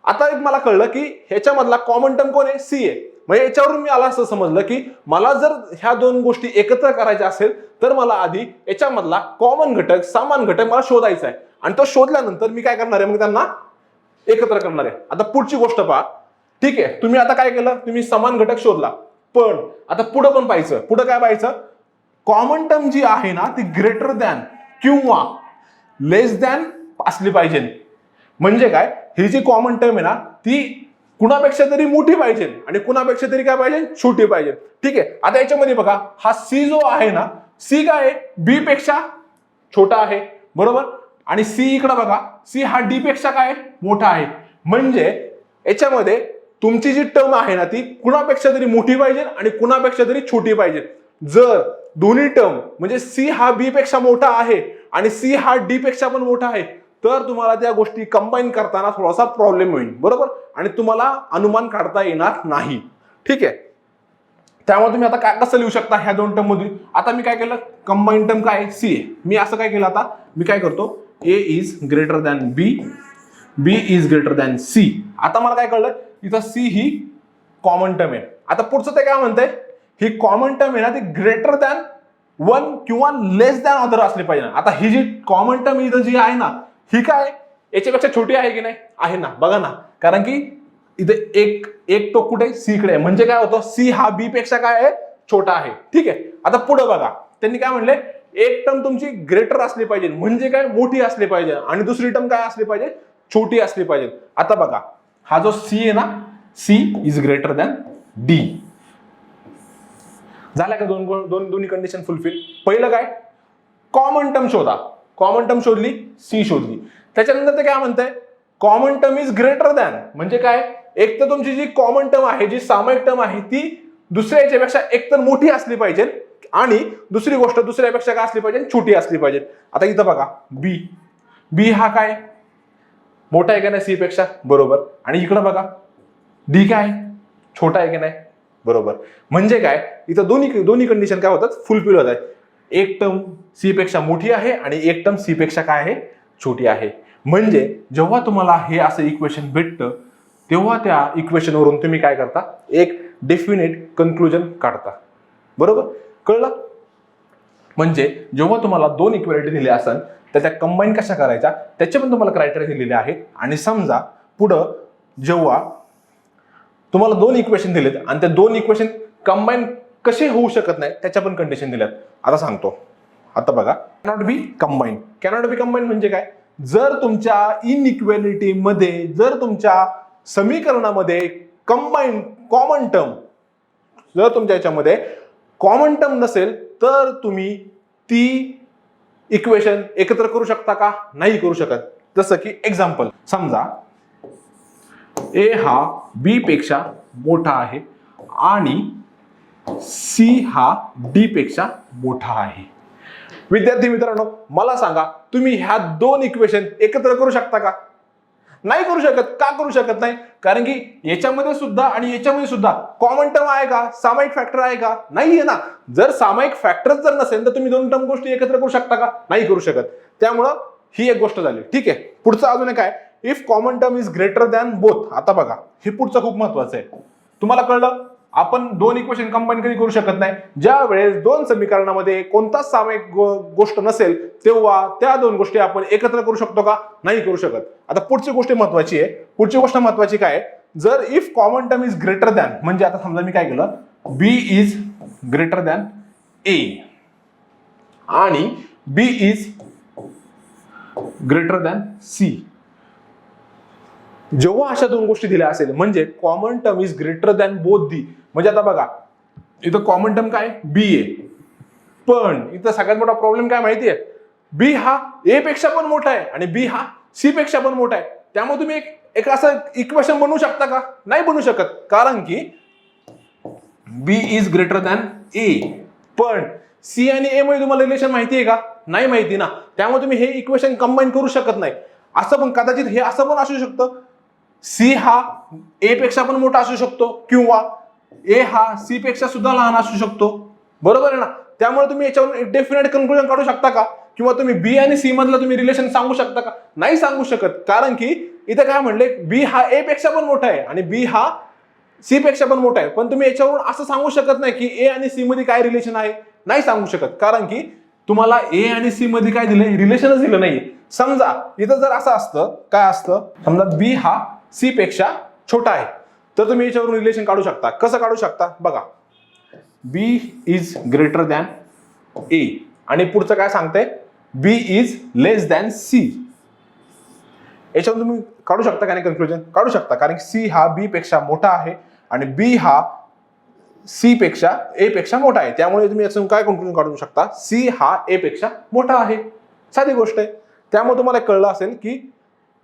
आता मला कळलं की ह्याच्यामधला कॉमन टर्म कोण आहे, सी ए. म्हणजे याच्यावरून मी आला असं समजलं की मला जर ह्या दोन गोष्टी एकत्र करायच्या असेल तर मला आधी याच्यामधला कॉमन घटक, समान घटक मला शोधायचा आहे. आणि तो शोधल्यानंतर मी काय करणार आहे, मग त्यांना एकत्र करणार आहे. आता पुढची गोष्ट पहा. ठीक आहे, तुम्ही आता काय केलं, तुम्ही समान घटक शोधला, पण आता पुढं पण पाहायचं. पुढं काय पाहायचं, कॉमन टर्म जी आहे ना ती ग्रेटर दॅन किंवा लेस दॅन असली पाहिजे. म्हणजे काय, ही जी कॉमन टर्म आहे ना ती कुणापेक्षा तरी मोठी पाहिजे आणि कुणापेक्षा तरी काय पाहिजे, छोटी पाहिजे. ठीक आहे, आता याच्यामध्ये बघा, हा सी जो आहे ना, सी काय आहे, बी पेक्षा छोटा आहे, बरोबर. आणि सी इकडे बघा, सी हा डी पेक्षा काय मोठा आहे. म्हणजे याच्यामध्ये तुमची जी टर्म आहे ना ती कुणापेक्षा तरी मोठी पाहिजे आणि कुणापेक्षा तरी छोटी पाहिजे. जर दोन्ही टर्म म्हणजे सी हा बी पेक्षा मोठा आहे आणि सी हा डी पेक्षा पण मोठा आहे तर तुम्हाला त्या गोष्टी कंबाईन करताना थोडासा प्रॉब्लेम होईल, बरोबर. आणि तुम्हाला अनुमान काढता येणार नाही. ठीक आहे, त्यामुळे तुम्ही आता काय कसं लिहू शकता ह्या दोन टर्म मधून. आता मी काय केलं, कंबाईन टर्म काय, सी ए. मी असं काय केलं, आता मी काय करतो, A is greater than B, B is greater than C. आता मला काय कळलं, इथं सी ही कॉमन टर्म आहे. आता पुढचं ते काय म्हणतंय, ही कॉमन टर्म आहे ना ती ग्रेटर दॅन 1 किंवा लेस दॅन अदर असली पाहिजे. आता ही जी कॉमन टर्म इथं जी आहे ना ही काय याच्यापेक्षा छोटी आहे की नाही, आहे ना, बघा ना. कारण की इथे एक टोक कुठे, सी कडे. म्हणजे काय होतं, सी हा बी पेक्षा काय आहे, छोटा आहे. ठीक आहे, आता पुढे बघा, त्यांनी काय म्हणले, एक टर्म तुमची ग्रेटर असली पाहिजे, म्हणजे काय मोठी असली पाहिजे, आणि दुसरी टर्म काय असली पाहिजे, छोटी असली पाहिजे. आता बघा, हा जो सी आहे ना, C is greater than D. झाला का दोन्ही कंडिशन फुलफिल. पहिलं काय, कॉमन टर्म शोधा. कॉमन टर्म शोधली, सी शोधली. त्याच्यानंतर ते काय म्हणतंय, common term is greater than म्हणजे काय, एक तर तुमची जी कॉमन टर्म आहे, जी सामायिक टर्म आहे, ती दुसऱ्या याच्यापेक्षा एकतर मोठी असली पाहिजे आणि दुसरी गोष्ट दुसऱ्यापेक्षा काय असली पाहिजे, छोटी असली पाहिजे. आता इथं बघा बी, बी हा काय मोठा आहे का नाही सी पेक्षा, बरोबर. आणि इकडं बघा डी काय छोटा आहे की नाही, बरोबर. म्हणजे काय इथं दोन्ही कंडिशन काय होतात, फुलफिल होतात. एक टर्म सी पेक्षा मोठी आहे आणि एक टर्म सी पेक्षा काय आहे, छोटी आहे. म्हणजे जेव्हा तुम्हाला हे असं इक्वेशन भेटतं तेव्हा त्या इक्वेशन वरून तुम्ही काय करता, एक डेफिनेट कन्क्लुजन काढता. बरोबर, कळलं. म्हणजे जेव्हा तुम्हाला दोन इक्वेलिटी दिले असेल तर त्या कंबाईन कशा करायच्या त्याचे पण तुम्हाला क्रायटेरिया दिलेले आहेत. आणि समजा पुढं जेव्हा तुम्हाला दोन इक्वेशन दिलेत आणि त्या दोन इक्वेशन कंबाईन कसे होऊ शकत नाही त्याच्या पण कंडिशन दिल्यात. आता सांगतो. आता बघा, cannot be combine. Cannot be combine म्हणजे काय, जर तुमच्या इनइक्वेलिटी मध्ये, जर तुमच्या समीकरणामध्ये कंबाईन कॉमन टर्म, जर तुमच्या याच्यामध्ये कॉमन टर्म नसेल तर तुम्ही ती इक्वेशन एकत्र करू शकता का, नाही करू शकत. जसं की एक्झाम्पल, समजा ए हा बी पेक्षा मोठा आहे आणि सी हा डी पेक्षा मोठा आहे. विद्यार्थी मित्रांनो, मला सांगा तुम्ही ह्या दोन इक्वेशन एकत्र करू शकता का, नाही करू शकत. का करू शकत नाही, कारण की याच्यामध्ये सुद्धा आणि याच्यामध्ये सुद्धा कॉमन टर्म आहे का, सामायिक फॅक्टर आहे का, नाहीये ना. जर सामायिक फॅक्टर जर नसेल तर तुम्ही दोन टर्म गोष्टी एकत्र करू शकता का, नाही करू शकत. त्यामुळं ही एक गोष्ट झाली. ठीक आहे, पुढचं अजून काय, if common term is greater than both. आता बघा हे पुढचं खूप महत्वाचं आहे. तुम्हाला कळलं, आपण दोन इक्वेशन कंबाईन कधी करू शकत नाही, ज्या वेळेस दोन समीकरणामध्ये कोणताच सामायिक गोष्ट नसेल तेव्हा त्या दोन गोष्टी आपण एकत्र करू शकतो का, नाही करू शकत. आता पुढची गोष्ट महत्वाची आहे. पुढची गोष्ट महत्वाची काय, जर if common term is greater than, म्हणजे आता समजा मी काय केलं, बी इज ग्रेटर दॅन ए आणि B is greater than C. जेव्हा अशा दोन गोष्टी दिल्या असेल म्हणजे common term is greater than both the, म्हणजे आता बघा इथं कॉमन टर्म काय बी आहे, पण इथं सगळ्यात मोठा प्रॉब्लेम काय माहितीये, बी हा ए पेक्षा पण मोठा आहे आणि बी हा सी पेक्षा पण मोठा आहे. त्यामुळे तुम्ही एक असं इक्वेशन बनवू शकता का, नाही बनवू शकत, कारण की बी इज ग्रेटर दॅन ए. पण सी आणि ए मध्ये तुम्हाला रिलेशन माहिती आहे का, नाही माहिती ना. त्यामुळे तुम्ही हे इक्वेशन कंबाईन करू शकत नाही. असं पण कदाचित हे असं पण असू शकतं, सी हा ए पेक्षा पण मोठा असू शकतो किंवा ए हा सी पेक्षा सुद्धा लहान असू शकतो. बरोबर आहे ना. त्यामुळे तुम्ही याच्यावरून डेफिनेट कन्क्लुजन काढू शकता का, किंवा तुम्ही बी आणि सी मधलं तुम्ही रिलेशन सांगू शकता का, नाही सांगू शकत. कारण की इथे काय म्हणले, बी हा ए पेक्षा पण मोठा आहे आणि बी हा सी पेक्षा पण मोठा आहे. पण तुम्ही याच्यावरून असं सांगू शकत नाही की ए आणि सी मध्ये काय रिलेशन आहे, नाही सांगू शकत. कारण की तुम्हाला ए आणि सी मध्ये काय दिलंय, रिलेशनच दिलं नाही. समजा इथं जर असं असतं, काय असतं, समजा बी हा सी पेक्षा छोटा आहे तर तुम्ही याच्यावरून रिलेशन काढू शकता. कसं काढू शकता बघा, बी इज ग्रेटर दॅन ए आणि पुढचं काय सांगतंय, बी इज लेस दॅन सी. याच्यावरून तुम्ही काढू शकता का नाही कन्क्लुजन, काढू शकता. कारण सी हा बी पेक्षा मोठा आहे आणि बी हा सी पेक्षा ए पेक्षा मोठा आहे. त्यामुळे तुम्ही याच्यातून काय कन्क्लुजन काढू शकता, सी हा ए पेक्षा मोठा आहे. साधी गोष्ट आहे. त्यामुळे तुम्हाला कळलं असेल की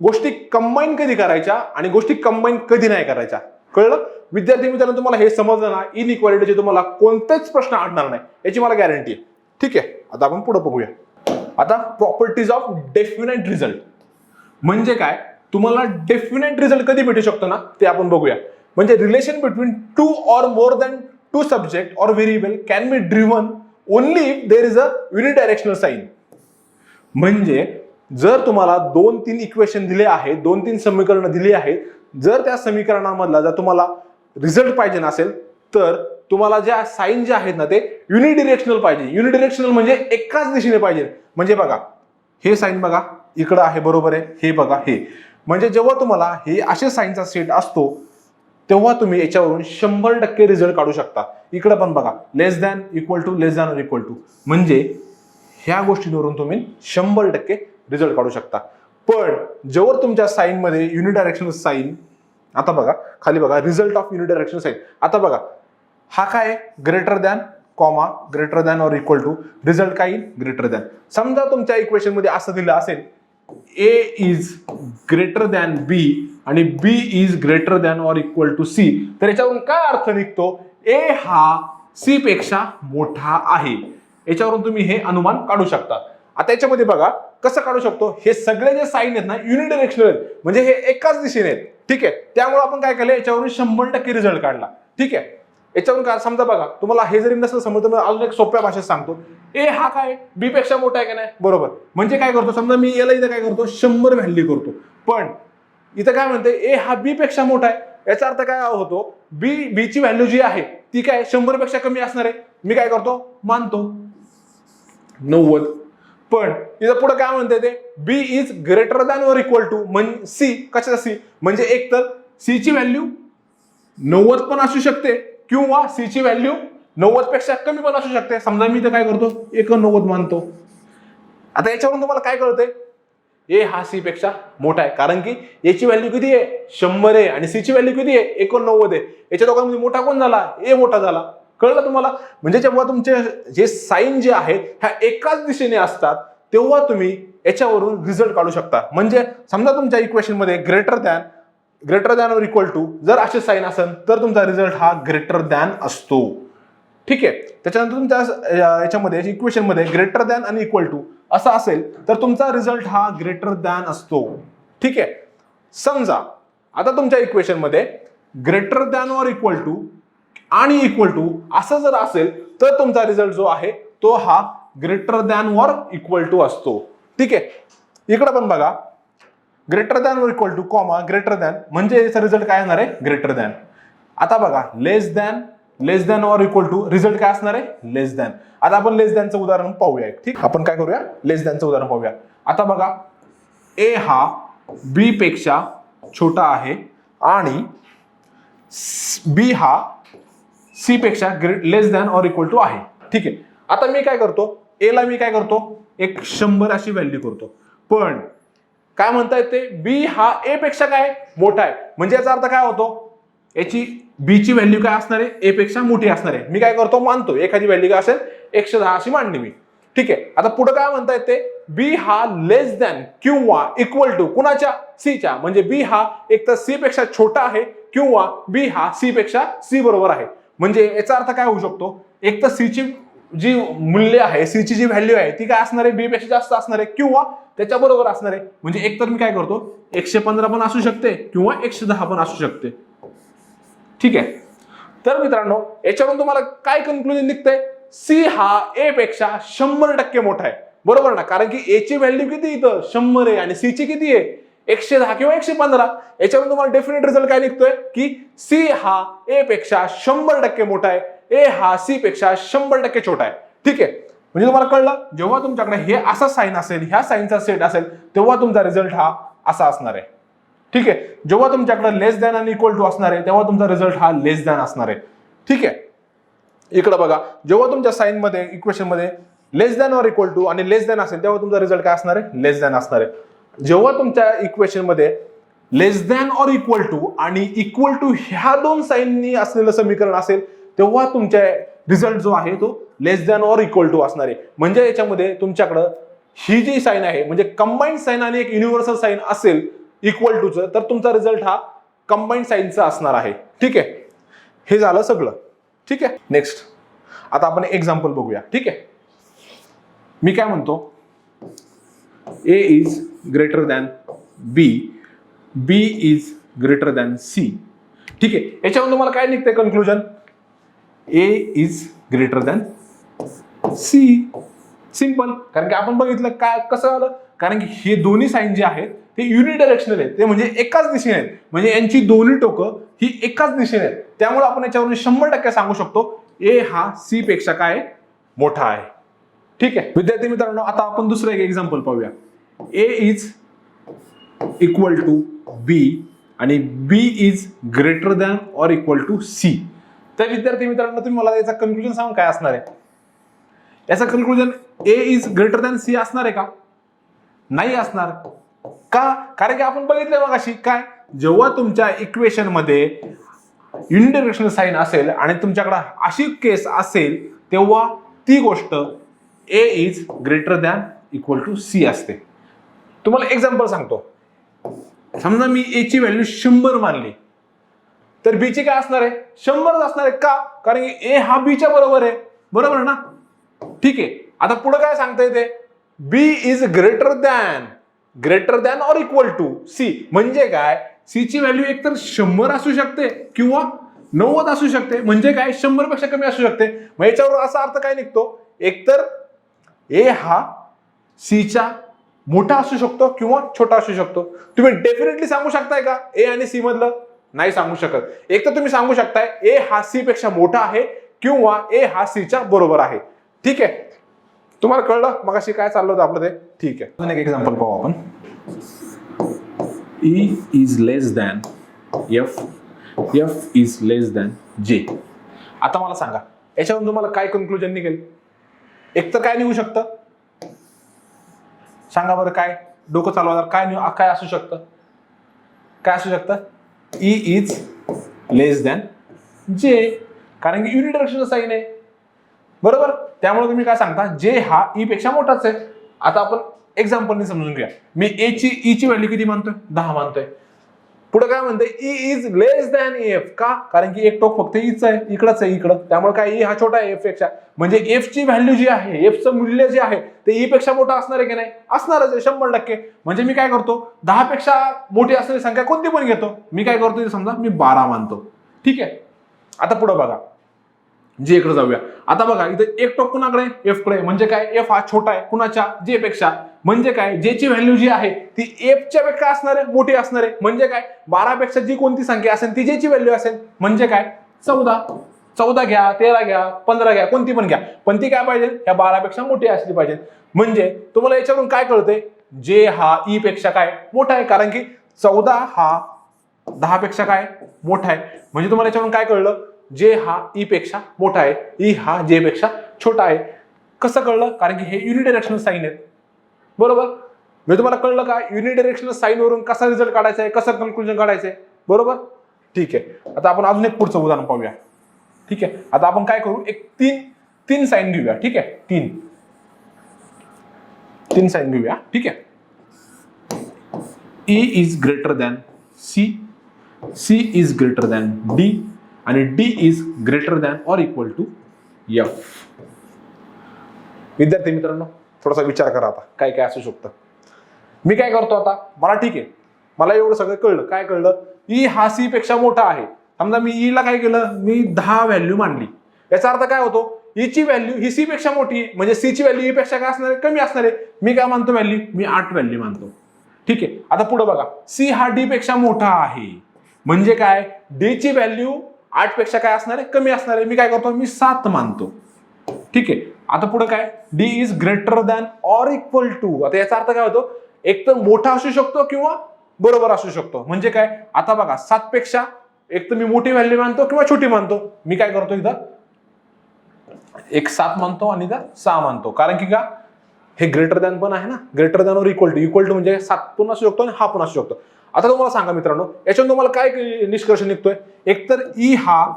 गोष्टी कंबाईन कधी करायच्या आणि गोष्टी कंबाईन कधी नाही करायच्या. कळलं विद्यार्थी मित्रांनो, तुम्हाला हे समजलं ना, इनइक्वालिटीचे तुम्हाला कोणतेच प्रश्न अडणार नाही याची मला गॅरंटी आहे. ठीक आहे, आता आपण पुढे बघूया. आता प्रॉपर्टीज ऑफ डेफिनेट रिझल्ट म्हणजे काय, तुम्हाला डेफिनेट रिझल्ट कधी भेटू शकतो ना ते आपण बघूया. म्हणजे relation between two or more than two subject or variable can be driven only if there is a unidirectional sign. म्हणजे जर तुम्हाला 2-3 इक्वेशन दिले आहेत, 2-3 समीकरण दिली आहेत, जर त्या समीकरणामधला जर तुम्हाला रिझल्ट पाहिजे नसेल तर तुम्हाला ज्या साइन जे आहेत ना ते युनिडिरेक्शनल पाहिजे. युनिडिरेक्शनल म्हणजे एकाच दिशेने पाहिजे. म्हणजे बघा हे साइन बघा इकडं आहे, बरोबर आहे, हे बघा हे. म्हणजे जेव्हा तुम्हाला हे असे साइनचा सेट असतो तेव्हा तुम्ही याच्यावरून 100% रिझल्ट काढू शकता. इकडे पण बघा less than, equal to, less than or equal to, म्हणजे ह्या गोष्टींवरून तुम्ही 100% रिझल्ट काढू शकता. पण जेव्हा तुमच्या साइन मध्ये युनिडायरेक्शनल साइन, आता बघा खाली बघा रिझल्ट ऑफ युनिडायरेक्शनल साइन. आता बघा हा काय greater than comma greater than or equal to, result काय ग्रेटर दॅन. समजा तुमच्या इक्वेशन मध्ये असं दिलं असेल A is greater than B आणि B is greater than or equal to C, तर याच्यावरून काय अर्थ निघतो, ए हा सी पेक्षा मोठा आहे. याच्यावरून तुम्ही हे अनुमान काढू शकता. आता याच्यामध्ये बघा कसं काढू शकतो, हे सगळे जे साईन आहेत ना युनिडायरेक्शनल आहेत, म्हणजे हे एकाच दिशेने आहेत. ठीक आहे, त्यामुळे आपण काय केलं, याच्यावरून 100% रिझल्ट काढला. ठीक आहे, याच्यावरून काय समजा बघा, तुम्हाला हे जरी नसेल समजतं, मी अजून एक सोप्या भाषेत सांगतो. ए हा काय बी पेक्षा मोठा आहे का नाही, बरोबर. म्हणजे काय करतो, समजा मी याला इथं काय करतो 100 व्हॅल्यू करतो, पण इथं काय म्हणते ए हा बी पेक्षा मोठा आहे. याचा अर्थ काय होतो, बी ची व्हॅल्यू जी आहे ती काय 100 पेक्षा कमी असणार आहे. मी काय करतो, मानतो 90. पण इथं पुढे काय म्हणते ते, B is greater than or equal to C. कशाचा सी, म्हणजे एक तर सी ची व्हॅल्यू 90 पण असू शकते किंवा सी ची व्हॅल्यू 90 पेक्षा कमी पण असू शकते. समजा मी इथं काय करतो 89 मानतो. आता याच्यावरून तुम्हाला काय कळतंय, ए हा सी पेक्षा मोठा आहे, कारण की याची व्हॅल्यू किती आहे 100 आहे आणि सी ची व्हॅल्यू किती आहे 89 आहे. याच्या दोघांमध्ये मोठा कोण झाला, ए मोठा झाला. कळलं तुम्हाला. म्हणजे जेव्हा तुमचे जे साईन जे आहेत ह्या एकाच दिशेने असतात तेव्हा तुम्ही याच्यावरून रिझल्ट काढू शकता. म्हणजे समजा तुमच्या इक्वेशन मध्ये greater than or equal to जर असे साईन असेल तर तुमचा रिझल्ट हा ग्रेटर दॅन असतो. ठीक आहे, त्याच्यानंतर तुमच्या याच्यामध्ये इक्वेशन मध्ये ग्रेटर दॅन आणि इक्वल टू असं असेल तर तुमचा रिझल्ट हा ग्रेटर दॅन असतो. ठीक आहे, समजा आता तुमच्या इक्वेशन मध्ये greater than or equal to आणि इक्वल टू असं जर असेल तर तुमचा रिझल्ट जो आहे तो हा greater than or equal to असतो. ठीक आहे, इकडे पण बघा greater than or equal two comma greater than, म्हणजे याचा रिझल्ट काय येणार आहे ग्रेटर दॅन. आता बघा less than or equal to result काय असणार आहे लेस दॅन. आता आपण लेस दॅनचं उदाहरण पाहूया. ठीक, आपण काय करूया लेस दॅनचं उदाहरण पाहूया. आता बघा ए हा बी पेक्षा छोटा आहे आणि बी हा सी पेक्षा लेस दॅन और इक्वल टू आहे. ठीक आहे, आता मी काय करतो, ए ला मी काय करतो एक 100 अशी व्हॅल्यू करतो. पण काय म्हणता येते, बी हा ए पेक्षा काय मोठा आहे, म्हणजे याचा अर्थ काय होतो, याची बी ची व्हॅल्यू काय असणार आहे ए पेक्षा मोठी असणार आहे. मी काय करतो मानतो एखादी व्हॅल्यू काय असेल 110 अशी मांडली मी. ठीक आहे, आता पुढे काय म्हणता येते, बी हा लेस दॅन किंवा इक्वल टू कुणाच्या सीच्या, म्हणजे बी हा एक तर सी पेक्षा छोटा आहे किंवा बी हा सी पेक्षा सी बरोबर आहे. म्हणजे याचा अर्थ काय होऊ शकतो, एक तर सी ची जी मूल्य आहे, सी ची जी व्हॅल्यू आहे ती काय असणार आहे बी पेक्षा जास्त असणार आहे किंवा त्याच्या बरोबर असणार आहे. म्हणजे एक तर मी काय करतो 115 पण असू शकते किंवा 110 पण असू शकते. ठीक आहे, तर मित्रांनो याच्यावरून तुम्हाला काय कन्क्लुजन निघतंय, सी हा ए पेक्षा 100% मोठा आहे. बरोबर ना, कारण की ए ची व्हॅल्यू किती इथं 100 आहे आणि सी ची किती आहे 110 किंवा 115. याच्यावरून तुम्हाला डेफिनेट रिझल्ट काय निघतोय की सी हा ए पेक्षा 100% मोठा आहे, ए हा सी पेक्षा 100% छोटा आहे. ठीक आहे, म्हणजे तुम्हाला कळलं, जेव्हा तुमच्याकडे हे असा साईन असेल, ह्या साईनचा सेट असेल तेव्हा तुमचा रिझल्ट हा असा असणार आहे. ठीक आहे, जेव्हा तुमच्याकडे लेस दॅन आणि इक्वल टू असणार आहे तेव्हा तुमचा रिझल्ट हा लेस दॅन असणार आहे. ठीक आहे, इकडे बघा जेव्हा तुमच्या साईन मध्ये इक्वेशन मध्ये लेस दॅन और इक्वल टू आणि लेस दॅन असेल तेव्हा तुमचा रिझल्ट काय असणार आहे लेस दॅन असणार आहे. जेव्हा तुमच्या इक्वेशन मध्ये लेस दॅन और इक्वल टू आणि इक्वल टू ह्या दोन साईननी असलेलं समीकरण असेल तेव्हा तुमच्या रिझल्ट जो आहे तो लेस दॅन और इक्वल टू असणार आहे. म्हणजे याच्यामध्ये तुमच्याकडं ही जी साईन आहे म्हणजे कंबाईंड साईन आणि एक युनिव्हर्सल साईन असेल इक्वल टूचं, तर तुमचा रिझल्ट हा कंबाईंड साईनचा असणार आहे. ठीक आहे, हे झालं सगळं. ठीक आहे, नेक्स्ट आता आपण एक्झाम्पल बघूया. ठीक आहे, मी काय म्हणतो A is greater than B is greater than C. ठीक आहे, याच्यावरून तुम्हाला काय निघतंय conclusion, A is greater than C. Simple, कारण की आपण बघितलं काय कसं आलं, कारण की हे दोन्ही साईन जे आहेत ते युनिडायरेक्शनल आहेत, ते म्हणजे एकाच दिशेने आहेत, म्हणजे यांची दोन्ही टोकं ही एकाच दिशेने आहेत. त्यामुळे आपण याच्यावरून 100% सांगू शकतो ए हा सी पेक्षा काय मोठा आहे. ठीक आहे विद्यार्थी मित्रांनो, आता आपण दुसरं एक एक्झाम्पल पाहूया. ए इज इक्वल टू बी आणि B is greater than or equal to C. तर विद्यार्थी मित्रांनो तुम्ही मला याचा कन्क्लुजन सांगा काय असणार आहे. याचा conclusion A is greater than C असणार आहे का, नाही असणार. का, कारण की आपण बघितलं मगाशी काय, जेव्हा तुमच्या इक्वेशन मध्ये युनिडायरेक्शनल साईन असेल आणि तुमच्याकडे अशी केस असेल तेव्हा ती गोष्ट A is greater than equal to C असते. तुम्हाला एक्झाम्पल सांगतो. समजा मी ए ची व्हॅल्यू 100 मानली, तर बी ची काय असणार आहे? 100 असणार आहे. का? कारण की ए हा बी च्या बरोबर आहे. बरोबर ना? ठीक आहे. आता पुढे काय सांगता येते? B is greater than or equal to C. म्हणजे काय? सी ची व्हॅल्यू एकतर 100 असू शकते किंवा 90 असू शकते. म्हणजे काय? 100 पेक्षा कमी असू शकते. मग याच्यावर असा अर्थ काय निघतो? एकतर ए हा सी च्या मोठा असू शकतो किंवा छोटा असू शकतो. तुम्ही डेफिनेटली सांगू शकताय का ए आणि सी मधलं? नाही सांगू शकत. एक तर तुम्ही सांगू शकताय ए हा सी पेक्षा मोठा आहे किंवा ए हा सी च्या बरोबर आहे. ठीक आहे. तुम्हाला कळलं मगाशी काय चाललं होतं आपलं ते? ठीक आहे. अजून एक एक्झाम्पल पाहू आपण. E is less than F, F is less than जे. आता मला सांगा याच्यावरून तुम्हाला काय कन्क्लुजन निघेल? एक तर काय निघू शकतं? सांगा बरं, काय डोकं चालवणार काय असू शकतं? काय असू शकतं? ई इज लेस दॅन जे, कारण की युनिडायरेक्शनल साइन आहे. बरोबर. त्यामुळे तुम्ही काय सांगता? जे हा ई पेक्षा मोठाच आहे. आता आपण एक्झाम्पलने समजून घ्या. मी ई ची व्हॅल्यू किती मानतोय? 10 मानतोय. पुढे काय म्हणते? E is less than F. का? कारण की एक टोक फक्त ईच आहे, इकडंच आहे, इकडं. त्यामुळे काय ई हा छोटा आहे एफ पेक्षा. म्हणजे एफ ची व्हॅल्यू जी आहे, एफचं मूल्य जे आहे ते ई पेक्षा मोठं असणार आहे की नाही? असणारच आहे 100%. म्हणजे मी काय करतो? 10 पेक्षा मोठी असणारी संख्या कोणती पण घेतो. मी काय करतो? समजा मी 12 मानतो. ठीक आहे. आता पुढे बघा, जे इकडे जाऊया. आता बघा इथं एक टोक कुणाकडे? एफ कडे. म्हणजे काय? एफ हा छोटा आहे कुणाच्या? जे पेक्षा. म्हणजे काय? जे ची व्हॅल्यू जी आहे ती एफ च्या पेक्षा असणार आहे, मोठी असणार आहे. म्हणजे काय? 12 पेक्षा जी कोणती संख्या असेल ती जे ची व्हॅल्यू असेल. म्हणजे काय? 14 घ्या, 13 घ्या, 15 घ्या, कोणती पण घ्या, पण ती काय पाहिजे? ह्या 12 पेक्षा मोठी असली पाहिजे. म्हणजे तुम्हाला याच्यावरून काय कळतंय? जे हा ई पेक्षा काय मोठा आहे, कारण की 14 हा 10 पेक्षा काय मोठा आहे. म्हणजे तुम्हाला याच्यावरून काय कळलं? जे हा ई पेक्षा मोठा आहे, ई हा जे पेक्षा छोटा आहे. कसं कळलं? कारण की हे युनिडायरेक्शनल साइन आहेत. बरोबर. म्हणजे तुम्हाला कळलं का युनिडायरेक्शनल साइन वरून कसा रिझल्ट काढायचा आहे, कसं कन्क्लुजन काढायचं आहे? बरोबर. ठीक आहे. आता आपण अजून एक पुढचं उदाहरण पाहूया. ठीक आहे. आता आपण काय करू? एक तीन साइन घेऊया. ठीक आहे. तीन साइन घेऊया. ठीक आहे. A is greater than C, C is greater than D आणि D is greater than or equal to F. विद्यार्थी मित्रांनो थोडासा विचार करा. आता काय काय असू शकतं? मी काय करतो आता? मला ठीक आहे, मला एवढं सगळं कळलं. काय कळलं? ई हा सी पेक्षा मोठा आहे. समजा मी ई ला काय केलं? मी 10 व्हॅल्यू मांडली. याचा अर्थ काय होतो? ई ची व्हॅल्यू ही सी पेक्षा मोठी आहे, म्हणजे सी ची व्हॅल्यू ई पेक्षा काय असणार आहे? कमी असणार आहे. मी काय मानतो व्हॅल्यू? मी 8 व्हॅल्यू मानतो. ठीक आहे. आता पुढे बघा, सी हा डी पेक्षा मोठा आहे. म्हणजे काय? डी ची व्हॅल्यू 8 पेक्षा काय असणार आहे? कमी असणार आहे. मी काय करतो? मी 7 मानतो. ठीक आहे. आता पुढे काय? D is greater than or equal to. आता याचा अर्थ काय होतो? एक तर मोठा असू शकतो किंवा बरोबर असू शकतो. म्हणजे काय? आता बघा 7 पेक्षा एक तर मी मोठी व्हॅल्यू मानतो किंवा छोटी मानतो. मी काय करतो? इथं एक 7 मानतो आणि इथं 6 मानतो. कारण की का? हे ग्रेटर दॅन पण आहे ना. Greater than or equal to म्हणजे 7 पण असू शकतो आणि हा पण असू शकतो. आता तुम्हाला सांगा मित्रांनो, याच्यातून तुम्हाला काय निष्कर्ष निघतोय? एकतर ई हा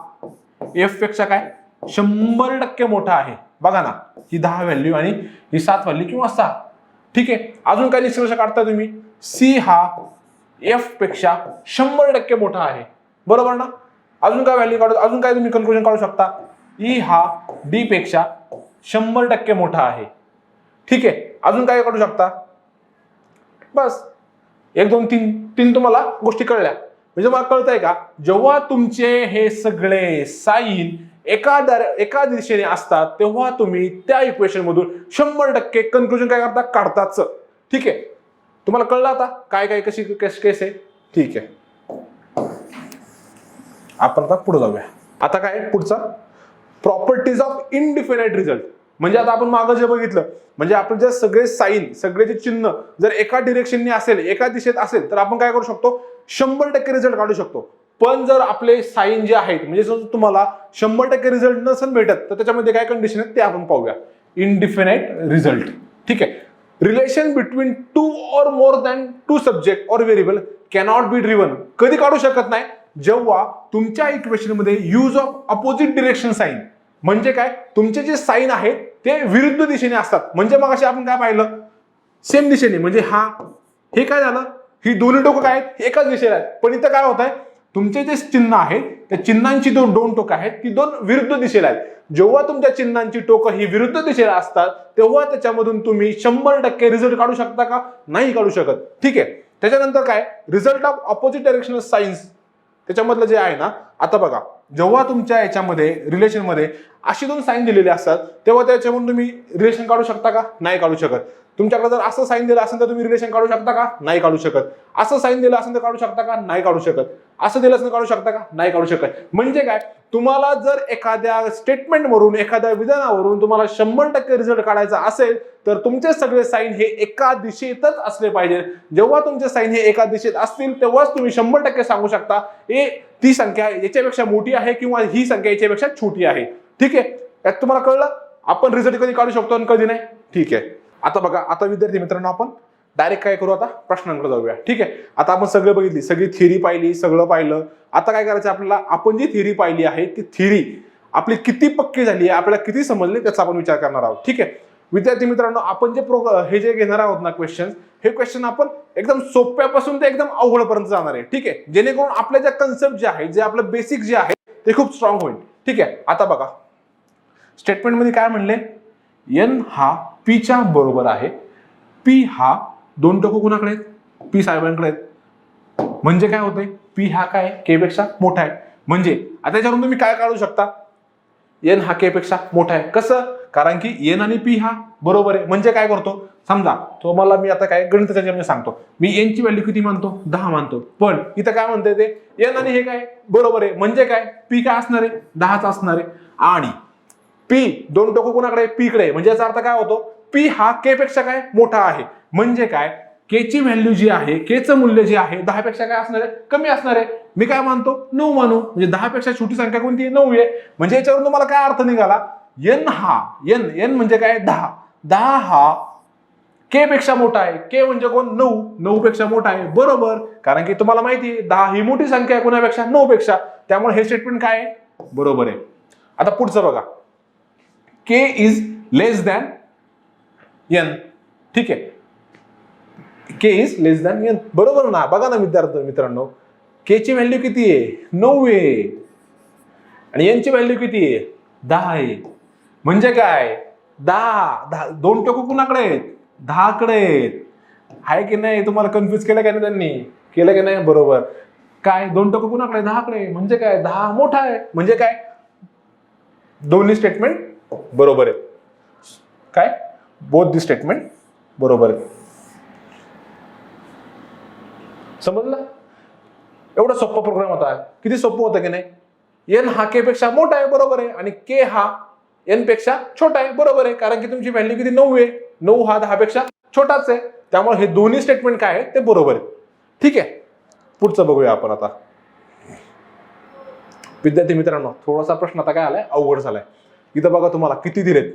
एफ पेक्षा काय 100% मोठा आहे. बघा ना, ही 10 व्हॅल्यू आणि ही 7 व्हॅल्यू किंवा 6. ठीक आहे. अजून काय निष्कर्ष काढता तुम्ही? सी हा एफ पेक्षा 100% मोठा आहे. बरोबर ना? अजून काय व्हॅल्यू काढू? अजून काय तुम्ही कन्क्लुजन काढू शकता? ई हा डी पेक्षा 100% मोठा आहे. ठीक आहे. अजून काय काढू शकता? बस 1 2 3 तुम्हाला गोष्टी कळल्या. म्हणजे मला कळतंय का? जेव्हा तुमचे हे सगळे साइन एका दिशेने असतात तेव्हा तुम्ही त्या इक्वेशन मधून 100% कन्क्लुजन काय करता? काढताच. ठीक आहे. तुम्हाला कळलं आता काय काय कशी केस आहे? ठीक आहे. आपण आता पुढे जाऊया. आता काय पुढचा? Properties of इनडिफिनाइट result. म्हणजे आता आपण मागं जे बघितलं, म्हणजे आपण जे सगळे साइन, सगळे जे चिन्ह जर एका डिरेक्शनने असेल, एका दिशेत असेल, तर आपण काय करू शकतो? 100% रिझल्ट काढू शकतो. पण जर आपले साइन जे आहेत, म्हणजे जर तुम्हाला 100% रिझल्ट नसेल भेटत, तर त्याच्यामध्ये काय कंडिशन आहेत ते आपण पाहूया. Indefinite result. ठीक आहे. Relation between 2 or more than 2 subject और व्हेरिएबल कॅनॉट बी ड्रिव्हन. कधी काढू शकत नाही? जेव्हा तुमच्या इक्वेशन मध्ये use of opposite direction sign, म्हणजे काय? तुमचे जे साइन आहेत ते विरुद्ध दिशेने असतात. म्हणजे मग असे आपण काय पाहिलं? सेम दिशेने, म्हणजे हा हे काय झालं, ही दोन्ही टोकं काय आहेत एकाच दिशेला आहेत, पण इथं काय होत आहे, तुमचे जे चिन्ह आहेत त्या चिन्हांची दोन टोकं आहेत ती दोन विरुद्ध दिशेला आहेत. जेव्हा तुमच्या चिन्हांची टोकं ही विरुद्ध दिशेला असतात तेव्हा त्याच्यामधून तुम्ही 100% रिझल्ट काढू शकता का, नाही काढू शकत. ठीक आहे. त्याच्यानंतर काय, result of opposite directional signs त्याच्यामधलं जे आहे ना, आता बघा जेव्हा तुमच्या याच्यामध्ये रिलेशनमध्ये अशी दोन साईन दिलेली असतात तेव्हा त्याच्यामधून तुम्ही रिलेशन काढू शकता का, नाही काढू शकत. तुमच्याकडे जर असं साईन दिलं असेल तर तुम्ही रिलेशन काढू शकता का, नाही काढू शकत. असं साईन दिलं असेल तर काढू शकता का, नाही काढू शकत. असं दिलं असेल तर काढू शकता का, नाही काढू शकत. म्हणजे काय, तुम्हाला जर एखाद्या स्टेटमेंटवरून एखाद्या विधानावरून तुम्हाला 100% रिझल्ट काढायचा असेल तर तुमचे सगळे साईन हे एका दिशेतच असले पाहिजे. जेव्हा तुमचे साईन हे एका दिशेत असतील तेव्हाच तुम्ही 100% सांगू शकता ती संख्या याच्यापेक्षा मोठी आहे किंवा ही संख्या याच्यापेक्षा छोटी आहे. ठीक आहे. यात तुम्हाला कळलं आपण रिझल्ट कधी काढू शकतो आणि कधी नाही. ठीक आहे. आता बघा, आता विद्यार्थी मित्रांनो आपण डायरेक्ट काय करू, आता प्रश्नांकडे जाऊया. ठीक आहे. आता आपण सगळं बघितली, सगळी थिअरी पाहिली, सगळं पाहिलं. आता काय करायचं आपल्याला, आपण जी थिअरी पाहिली आहे ती थिअरी आपली किती पक्की झाली आहे, आपल्याला किती समजले त्याचा आपण विचार करणार आहोत. ठीक आहे. विद्यार्थी मित्रांनो, आपण हे जे घेणार आहोत ना क्वेश्चन, हे क्वेश्चन आपण एकदम सोप्यापासून ते एकदम अवघडपर्यंत जाणार आहे. ठीक आहे. जेणेकरून आपल्या ज्या कन्सेप्ट जे आहे, जे आपलं बेसिक जे आहे ते खूप स्ट्रॉंग होईल. ठीक आहे. आता बघा स्टेटमेंट मध्ये काय म्हणले, एन हा पी च्या बरोबर आहे, पी हा दोन टोकं कुणाकडे आहेत, पी साहेबांकडे आहेत. म्हणजे काय होतंय, पी हा काय के पेक्षा मोठा आहे. म्हणजे आता याच्यावरून तुम्ही काय काढू शकता, एन हा के पेक्षा मोठा आहे. कसं, कारण की एन आणि पी हा बरोबर आहे. म्हणजे काय करतो, समजा तुम्हाला मी आता काय गणिताच्या जन्म सांगतो, मी एन ची व्हॅल्यू किती मानतो, 10 मानतो. पण इथं काय म्हणते ते, एन आणि हे काय बरोबर आहे. म्हणजे काय, पी काय असणार आहे, 10च असणार आहे. आणि पी दोन टोकं कोणाकडे, पी कडे. म्हणजे याचा अर्थ काय होतो, पी हा के पेक्षा काय मोठा आहे. म्हणजे काय, के ची व्हॅल्यू जी आहे, के चं मूल्य जे आहे 10 पेक्षा काय असणार आहे, कमी असणार आहे. मी काय मानतो, 9 मानू. म्हणजे 10 पेक्षा छोटी संख्या कोणती आहे, 9 आहे. म्हणजे याच्यावरून तुम्हाला काय अर्थ निघाला, एन हा एन म्हणजे काय 10 हा के पेक्षा मोठा आहे. के म्हणजे कोण, 9 पेक्षा मोठा आहे. बरोबर, कारण की तुम्हाला माहिती आहे 10 ही मोठी संख्या आहे कोणापेक्षा, 9 पेक्षा. त्यामुळे हे स्टेटमेंट काय आहे, बरोबर आहे. आता पुढचं बघा, के इज लेस दॅन एन. ठीक आहे. के इज लेस दॅन एन, बरोबर ना. बघा ना मित्रांनो, के ची व्हॅल्यू किती आहे, 9 आहे. आणि एन ची व्हॅल्यू किती आहे, 10 आहे. म्हणजे काय, 10 दोन टोकं कुणाकडे आहेत, 10 कडे आहेत. आहे की नाही, तुम्हाला कन्फ्युज केलं का नाही, त्यांनी केलं की नाही. बरोबर. काय, दोन टोकं कुणाकडे, 10 कडे. म्हणजे काय, 10 मोठा आहे. म्हणजे काय, दोन्ही स्टेटमेंट बरोबर आहे. काय, बोथ दी स्टेटमेंट बरोबर आहे. समजलं, एवढा सोपा प्रोग्राम होता. किती सोपं होतं की नाही. एन हा के पेक्षा मोठा आहे, बरोबर आहे. आणि के हा एन पेक्षा छोटा आहे, बरोबर आहे. कारण की तुमची व्हॅल्यू किती, 9 आहे. 9 हा 10 पेक्षा छोटाच आहे. त्यामुळे हे दोन्ही स्टेटमेंट काय आहे ते बरोबर आहे. ठीक आहे. पुढचं बघूया आपण आता. विद्यार्थी मित्रांनो, थोडासा प्रश्न आता काय आलाय, अवघड झालाय. इथं बघा तुम्हाला किती दिलेत,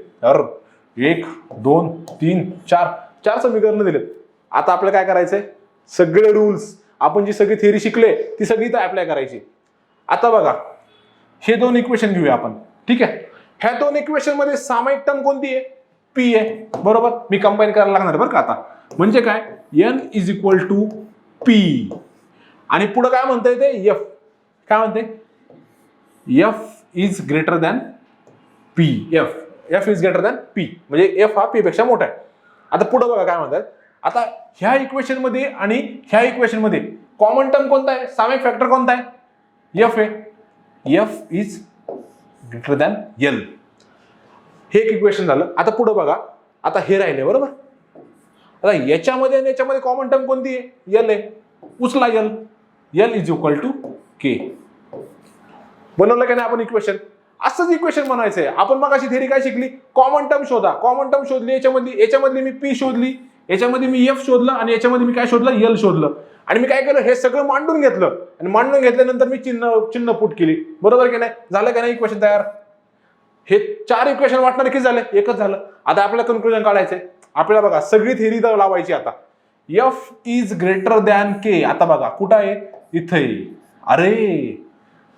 1 2 3 4 समीकरण दिलेत. आता आपल्याला काय करायचंय, सगळे रूल्स आपण जी सगळी थिअरी शिकले ती सगळी इथं अप्लाय करायची. आता बघा हे दोन इक्वेशन घेऊया आपण. ठीक आहे. ह्या दोन इक्वेशन मध्ये सामायिक टर्म कोणती आहे, पी आहे. बरोबर, मी कंबाईन करायला लागणार बरं का आता. म्हणजे काय, N is equal to P. आणि पुढे काय म्हणता येते, एफ. काय म्हणते, F is greater than P. F is greater than P, म्हणजे एफ हा पी पेक्षा मोठा आहे. आता पुढे बघा काय म्हणतात. आता ह्या इक्वेशन मध्ये आणि ह्या इक्वेशन मध्ये कॉमन टर्म कोणता आहे, सामायिक फॅक्टर कोणता आहे, एफ आहे. F is greater than L. हे एक इक्वेशन झालं. आता पुढे बघा, आता हे राहिले बरोबर. आता याच्यामध्ये आणि याच्यामध्ये कॉमन टर्म कोणती आहे, एल आहे. उचला L. L is equal to K. बनवलं का नाही आपण इक्वेशन. असंच इक्वेशन बनवायचंय. आपण मग अशी थेरी काय शिकली, कॉमन टर्म शोधा. कॉमन टर्म शोधली, याच्यामधली मी पी शोधली, याच्यामध्ये मी एफ शोधलं आणि याच्यामध्ये मी काय शोधलं, एल शोधलं. आणि मी काय केलं, हे सगळं मांडून घेतलं आणि मांडून घेतल्यानंतर मी चिन्ह पुट केली. बरोबर की नाही, झालं का नाही इक्वेशन तयार. हे 4 इक्वेशन वाटणारे किती झाले, एकच झालं. आता आपल्याला कन्क्लुजन काढायचंय. आपल्याला बघा सगळी थेरी लावायची आता. एफ इज ग्रेटर दॅन के. आता बघा कुठं आहे, इथे. अरे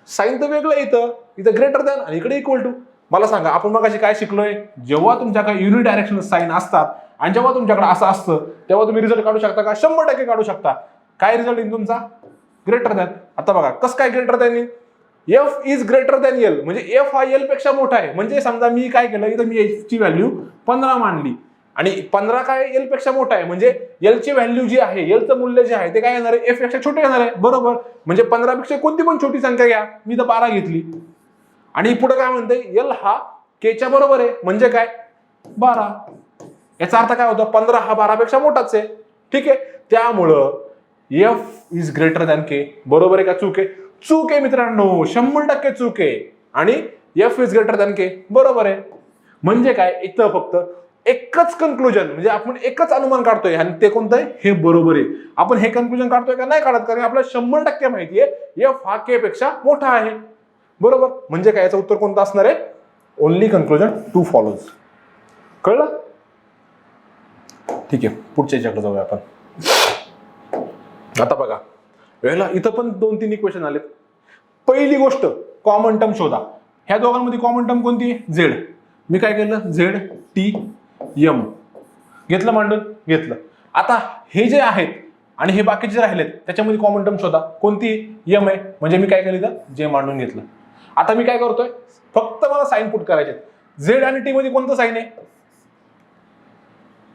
साइन तर वेगळं इथं ग्रेटर दॅन आणि इकडे इक्वल टू. मला सांगा आपण मग काय शिकलोय, जेव्हा तुमच्या काही युनिट डायरेक्शनल साइन असतात आणि जेव्हा तुमच्याकडे असं असतं तेव्हा तुम्ही रिझल्ट काढू शकता का? 100% काढू शकता. काय रिझल्ट येईल तुमचा? Greater than. आता बघा कसं काय ग्रेटर दॅन येईल? F is greater than L, म्हणजे एफ हा एल पेक्षा मोठा आहे. म्हणजे समजा मी काय केलं, इथं मी एफ ची व्हॅल्यू 15 मानली आणि 15 काय एल पेक्षा मोठा आहे, म्हणजे एल ची व्हॅल्यू जी आहे, एलचं मूल्य जे आहे ते काय येणार आहे? एफ पेक्षा छोटे येणार आहे. बरोबर. म्हणजे 15 पेक्षा कोणती पण छोटी संख्या घ्या, मी तर 12 घेतली. आणि पुढे काय म्हणते? एल हा के च्या बरोबर आहे, म्हणजे काय? 12. याचा अर्थ काय होतो? 15 हा 12 पेक्षा मोठाच आहे. ठीक आहे. त्यामुळं एफ इज ग्रेटर दॅन के. बरोबर आहे का? चूक आहे? चूक आहे मित्रांनो, 100% चूक आहे. आणि एफ इज ग्रेटर दॅन के बरोबर आहे. म्हणजे काय? इथं फक्त एकच कन्क्लुजन, म्हणजे आपण एकच अनुमान काढतोय आणि ते कोणतं आहे? हे बरोबर आहे. आपण हे कन्क्लुजन काढतोय का? नाही काढत, कारण आपल्याला 100% माहिती आहे एफ हा के पेक्षा मोठा आहे. बरोबर. म्हणजे काय? याचं उत्तर कोणतं असणार आहे? Only conclusion two follows. कळलं? ठीक आहे, पुढच्या याच्याकडे जाऊया आपण. आता बघा, याला इथं पण 2-3 इक्वेशन आलेत. पहिली गोष्ट, कॉमन टर्म शोधा. ह्या दोघांमध्ये कॉमन टर्म कोणती? झेड. मी काय केलं? झेड टी एम घेतलं, मांडून घेतलं. आता हे जे आहेत आणि हे बाकीचे जे राहिलेत त्याच्यामध्ये कॉमन टर्म शोधा. कोणती? एम आहे. म्हणजे मी काय केलं? जे मांडून घेतलं. आता मी काय करतोय? फक्त मला साइन पुट करायचे. झेड आणि टी मध्ये कोणतं साइन आहे?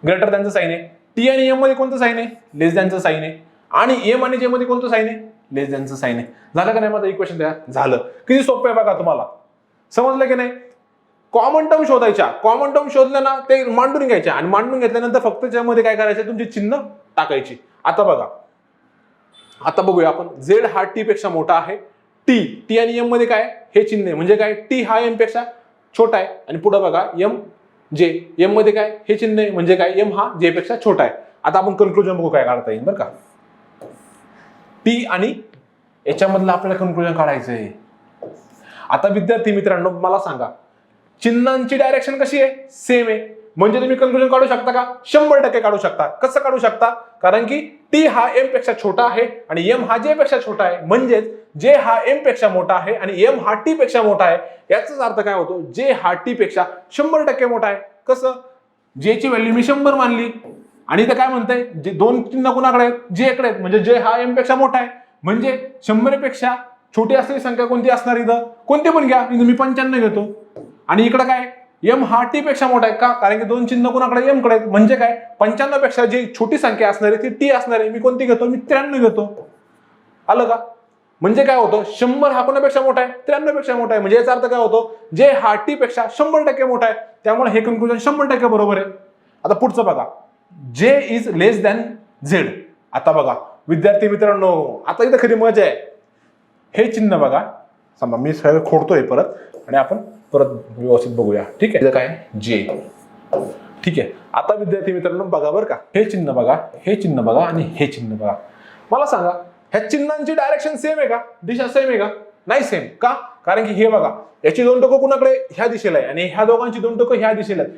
ग्रेटर दॅनचं साइन आहे. टी आणि एम मध्ये कोणतं साइन आहे? लेस दॅनचं साइन आहे. आणि एम आणि जे मध्ये कोणतं साइन आहे? लेस दॅनचं साइन आहे. झालं का नाही? माझं इक्वेशन द्या. झालं. किती सोपं आहे बघा, तुम्हाला समजलं की नाही? कॉमन टर्म शोधायच्या. कॉमन टर्म शोधल्या ना, ते मांडून घ्यायच्या आणि मांडून घेतल्यानंतर फक्त त्याच्यामध्ये काय करायचं? तुमची चिन्ह टाकायची. आता बघा, आता बघूया आपण. झेड हा टी पेक्षा मोठा आहे. टी आणि एम मध्ये काय? हे चिन्ह आहे. म्हणजे काय? टी हा एम पेक्षा छोटा आहे. आणि पुढे बघा एम जे, एम मध्ये काय? हे चिन्ह आहे. म्हणजे काय? एम हा जे पेक्षा छोटा आहे. आता आपण कन्क्लुजन बघू काय काढता येईल बरं का. टी आणि याच्यामधलं आपल्याला कन्क्लुजन काढायचं आहे. आता विद्यार्थी मित्रांनो, मला सांगा, चिन्हांची डायरेक्शन कशी आहे? सेम आहे. म्हणजे तुम्ही कन्क्लुजन काढू शकता का? 100% काढू शकता. कसं काढू शकता? कारण की टी हा एम पेक्षा छोटा आहे आणि एम हा जे पेक्षा छोटा आहे. म्हणजेच जे हा एम पेक्षा मोठा आहे आणि एम हा टी पेक्षा मोठा आहे. याचाच अर्थ काय होतो? जे हा टी पेक्षा 100% मोठा आहे. कसं? जे ची व्हॅल्यू मी 100 मानली आणि इथं काय म्हणतंय? जे दोन चिन्ह कोणाकडे आहेत? जे कडे आहेत. म्हणजे जे हा एम पेक्षा मोठा आहे. म्हणजे 100 पेक्षा छोटी असलेली संख्या कोणती असणार? इथं कोणती पण घ्या. इथं मी 95 घेतो. आणि इकडे काय? एम हा टी पेक्षा मोठा आहे. का? कारण की दोन चिन्ह कोणाकडे? एम कडे. म्हणजे काय? 95 पेक्षा जी छोटी संख्या असणार आहे ती टी असणार आहे. मी कोणती घेतो? मी 93 घेतो. आलं का? म्हणजे काय होतं? 100 हा कोणापेक्षा मोठा आहे? 93 पेक्षा मोठा आहे. म्हणजे याचा अर्थ काय होतो? जे हा टी पेक्षा 100% मोठा आहे. त्यामुळे हे कन्क्लुजन 100% बरोबर आहे. आता पुढचं बघा, जे इज लेस दॅन झेड. आता बघा विद्यार्थी मित्रांनो, आता इथं खरी मजा आहे. हे चिन्ह बघा, समजा मी सगळं खोडतोय परत आणि आपण परत व्यवस्थित बघूया. ठीक आहे. काय? जे. ठीक आहे. आता विद्यार्थी मित्रांनो बघा बरं का, हे चिन्ह बघा, हे चिन्ह बघा आणि हे चिन्ह बघा. मला सांगा, ह्या चिन्हांची डायरेक्शन सेम आहे का? दिशा सेम आहे का? नाही सेम. का? कारण की हे बघा, याची दोन टोकं कुणाकडे? ह्या दिशेला आहे आणि ह्या दोघांची दोन टोकं ह्या दिशेला आहेत.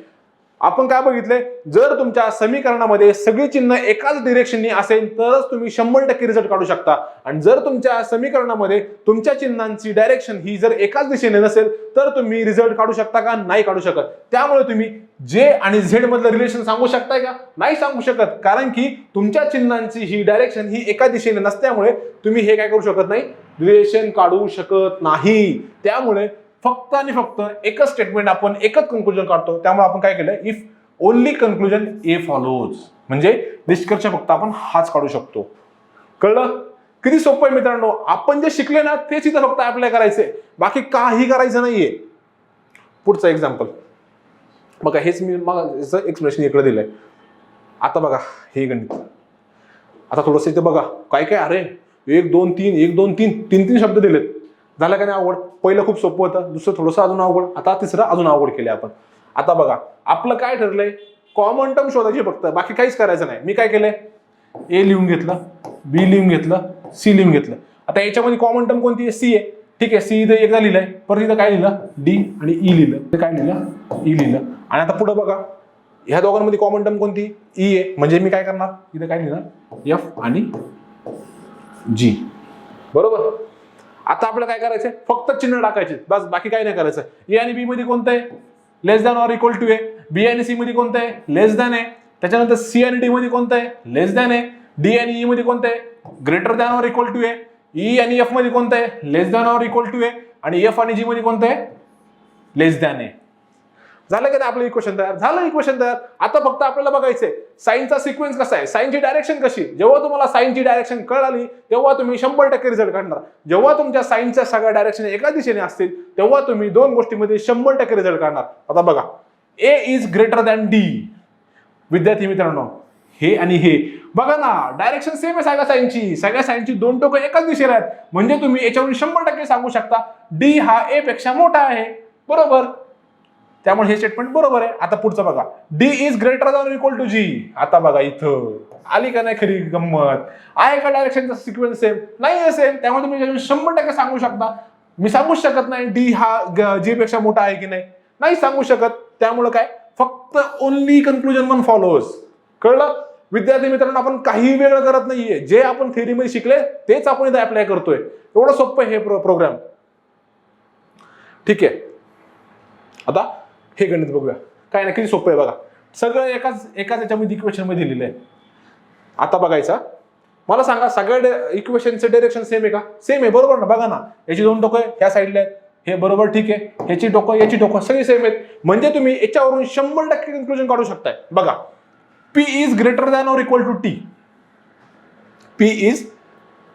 आपण काय बघितलंय? जर तुमच्या समीकरणामध्ये सगळी चिन्ह एकाच डिरेक्शननी असेल तरच तुम्ही 100% रिझल्ट काढू शकता. आणि जर तुमच्या समीकरणामध्ये तुमच्या चिन्हांची डायरेक्शन ही जर एकाच दिशेने नसेल तर तुम्ही रिझल्ट काढू शकता का? नाही काढू शकत. त्यामुळे तुम्ही जे आणि झेड मधलं रिलेशन सांगू शकताय का? नाही सांगू शकत. कारण की तुमच्या चिन्हांची ही डायरेक्शन ही एका दिशेने नसल्यामुळे तुम्ही हे काय करू शकत नाही? रिलेशन काढू शकत नाही. त्यामुळे फक्त आणि फक्त एकच स्टेटमेंट, आपण एकच कन्क्लुजन काढतो. त्यामुळे आपण काय केलं? If only conclusion A follows, म्हणजे निष्कर्ष फक्त आपण हाच काढू शकतो. कळलं? किती सोपं आहे मित्रांनो. आपण जे शिकले ना तेच इथं फक्त अप्लाय करायचंय, बाकी काही करायचं नाहीये. पुढचं एक्झाम्पल बघा, हेच मी एक्सप्लेनेशन इकडे दिलंय. आता बघा हे गणित. आता थोडंसं इथं बघा काय काय, अरे 1 2 3 1 2 3 3 शब्द दिलेत. झालं का नाही अवघड? पहिलं खूप सोपं होतं, दुसरं थोडंसं अजून अवघड, आता तिसरं अजून अवघड केले आपण. आता बघा आपलं काय ठरलंय? कॉमन टर्म शोधायची फक्त, बाकी काहीच करायचं नाही. मी काय केलंय? ए लिहून घेतलं, बी लिहून घेतलं, सी लिहून घेतलं. आता याच्यामध्ये कॉमन टर्म कोणती आहे? सी आहे. ठीक आहे, सी इथं एकदा लिहिलंय, परत इथं काय लिहिलं? डी आणि ई लिहिलं. ते काय लिहिलं? ई लिहिलं. आणि आता पुढे बघा, ह्या दोघांमध्ये कॉमन टर्म कोणती? ई आहे. म्हणजे मी काय करणार? इथं काय लिहिणार? एफ आणि जी. बरोबर. आता आपल्याला काय करायचंय? फक्त चिन्ह टाकायचे बस, बाकी काही नाही करायचं. ए आणि बी मध्ये कोणतं आहे? Less than or equal to आहे. बी आणि सी मध्ये कोणतं आहे? लेस दॅन आहे. त्याच्यानंतर सी आणि डी मध्ये कोणतं आहे, लेस दॅन आहे. डी आणि ई मध्ये कोणतं आहे, greater than or equal to आहे. ई आणि एफ मध्ये कोणतं आहे, less than or equal to आहे. आणि एफ आणि जी मध्ये कोणतं आहे, लेस दॅन आहे. झालं का आपलं इक्वेशन तयार झालं. इक्वेशन तयार. आता फक्त आपल्याला बघायचंय साईनचा सिक्वेन्स कसा आहे, साईनची डायरेक्शन कशी. जेव्हा तुम्हाला साईनची डायरेक्शन कळाली तेव्हा तुम्ही 100% रिझल्ट काढणार. जेव्हा तुमच्या साईनच्या सगळ्या डायरेक्शन एका दिशेने असतील तेव्हा तुम्ही दोन गोष्टींमध्ये 100% रिझल्ट काढणार. आता बघा, ए इज ग्रेटर दॅन डी. विद्यार्थी मित्रांनो, हे आणि हे बघा ना, डायरेक्शन सेम आहे सगळ्या साईनची दोन टोकं एकाच दिशेला आहेत. म्हणजे तुम्ही याच्यावरून 100% सांगू शकता डी हा ए पेक्षा मोठा आहे. बरोबर. त्यामुळे हे स्टेटमेंट बरोबर आहे. आता पुढचं बघा, D is greater than equal to G. आता बघा इथं आली का नाही खरी गंमत. आहे का डायरेक्शनचा सिक्वेन्स सेम, नाही आहे सेम. त्यामुळे तुम्ही 100% सांगू शकता. मी सांगू शकत नाही डी हा जी पेक्षा मोठा आहे की नाही सांगू शकत. त्यामुळे काय, फक्त ओनली कन्क्लुजन वन फॉलोअर्स. कळलं विद्यार्थी मित्रांनो, आपण काही वेगळं करत नाहीये. जे आपण थेअरीमध्ये शिकले तेच आपण इथे अप्लाय करतोय. एवढं सोपं आहे हे प्रोग्राम. ठीक आहे. आता हे गणित बघूया. काय नाही, किती सोपं आहे बघा. सगळं एकाच याच्यामध्ये इक्वेशन मध्ये दिलेलं आहे. आता बघायचा, मला सांगा सगळ्या इक्वेशनचे डायरेक्शन सेम आहे का. सेम आहे. बरोबर ना. बघा ना, याची दोन टोकं ह्या साईडला आहेत. हे बरोबर ठीक आहे. याची टोकं सगळी सेम आहेत. म्हणजे तुम्ही याच्यावरून 100% कन्क्लुजन काढू शकताय. बघा, P is greater than or equal to T. P is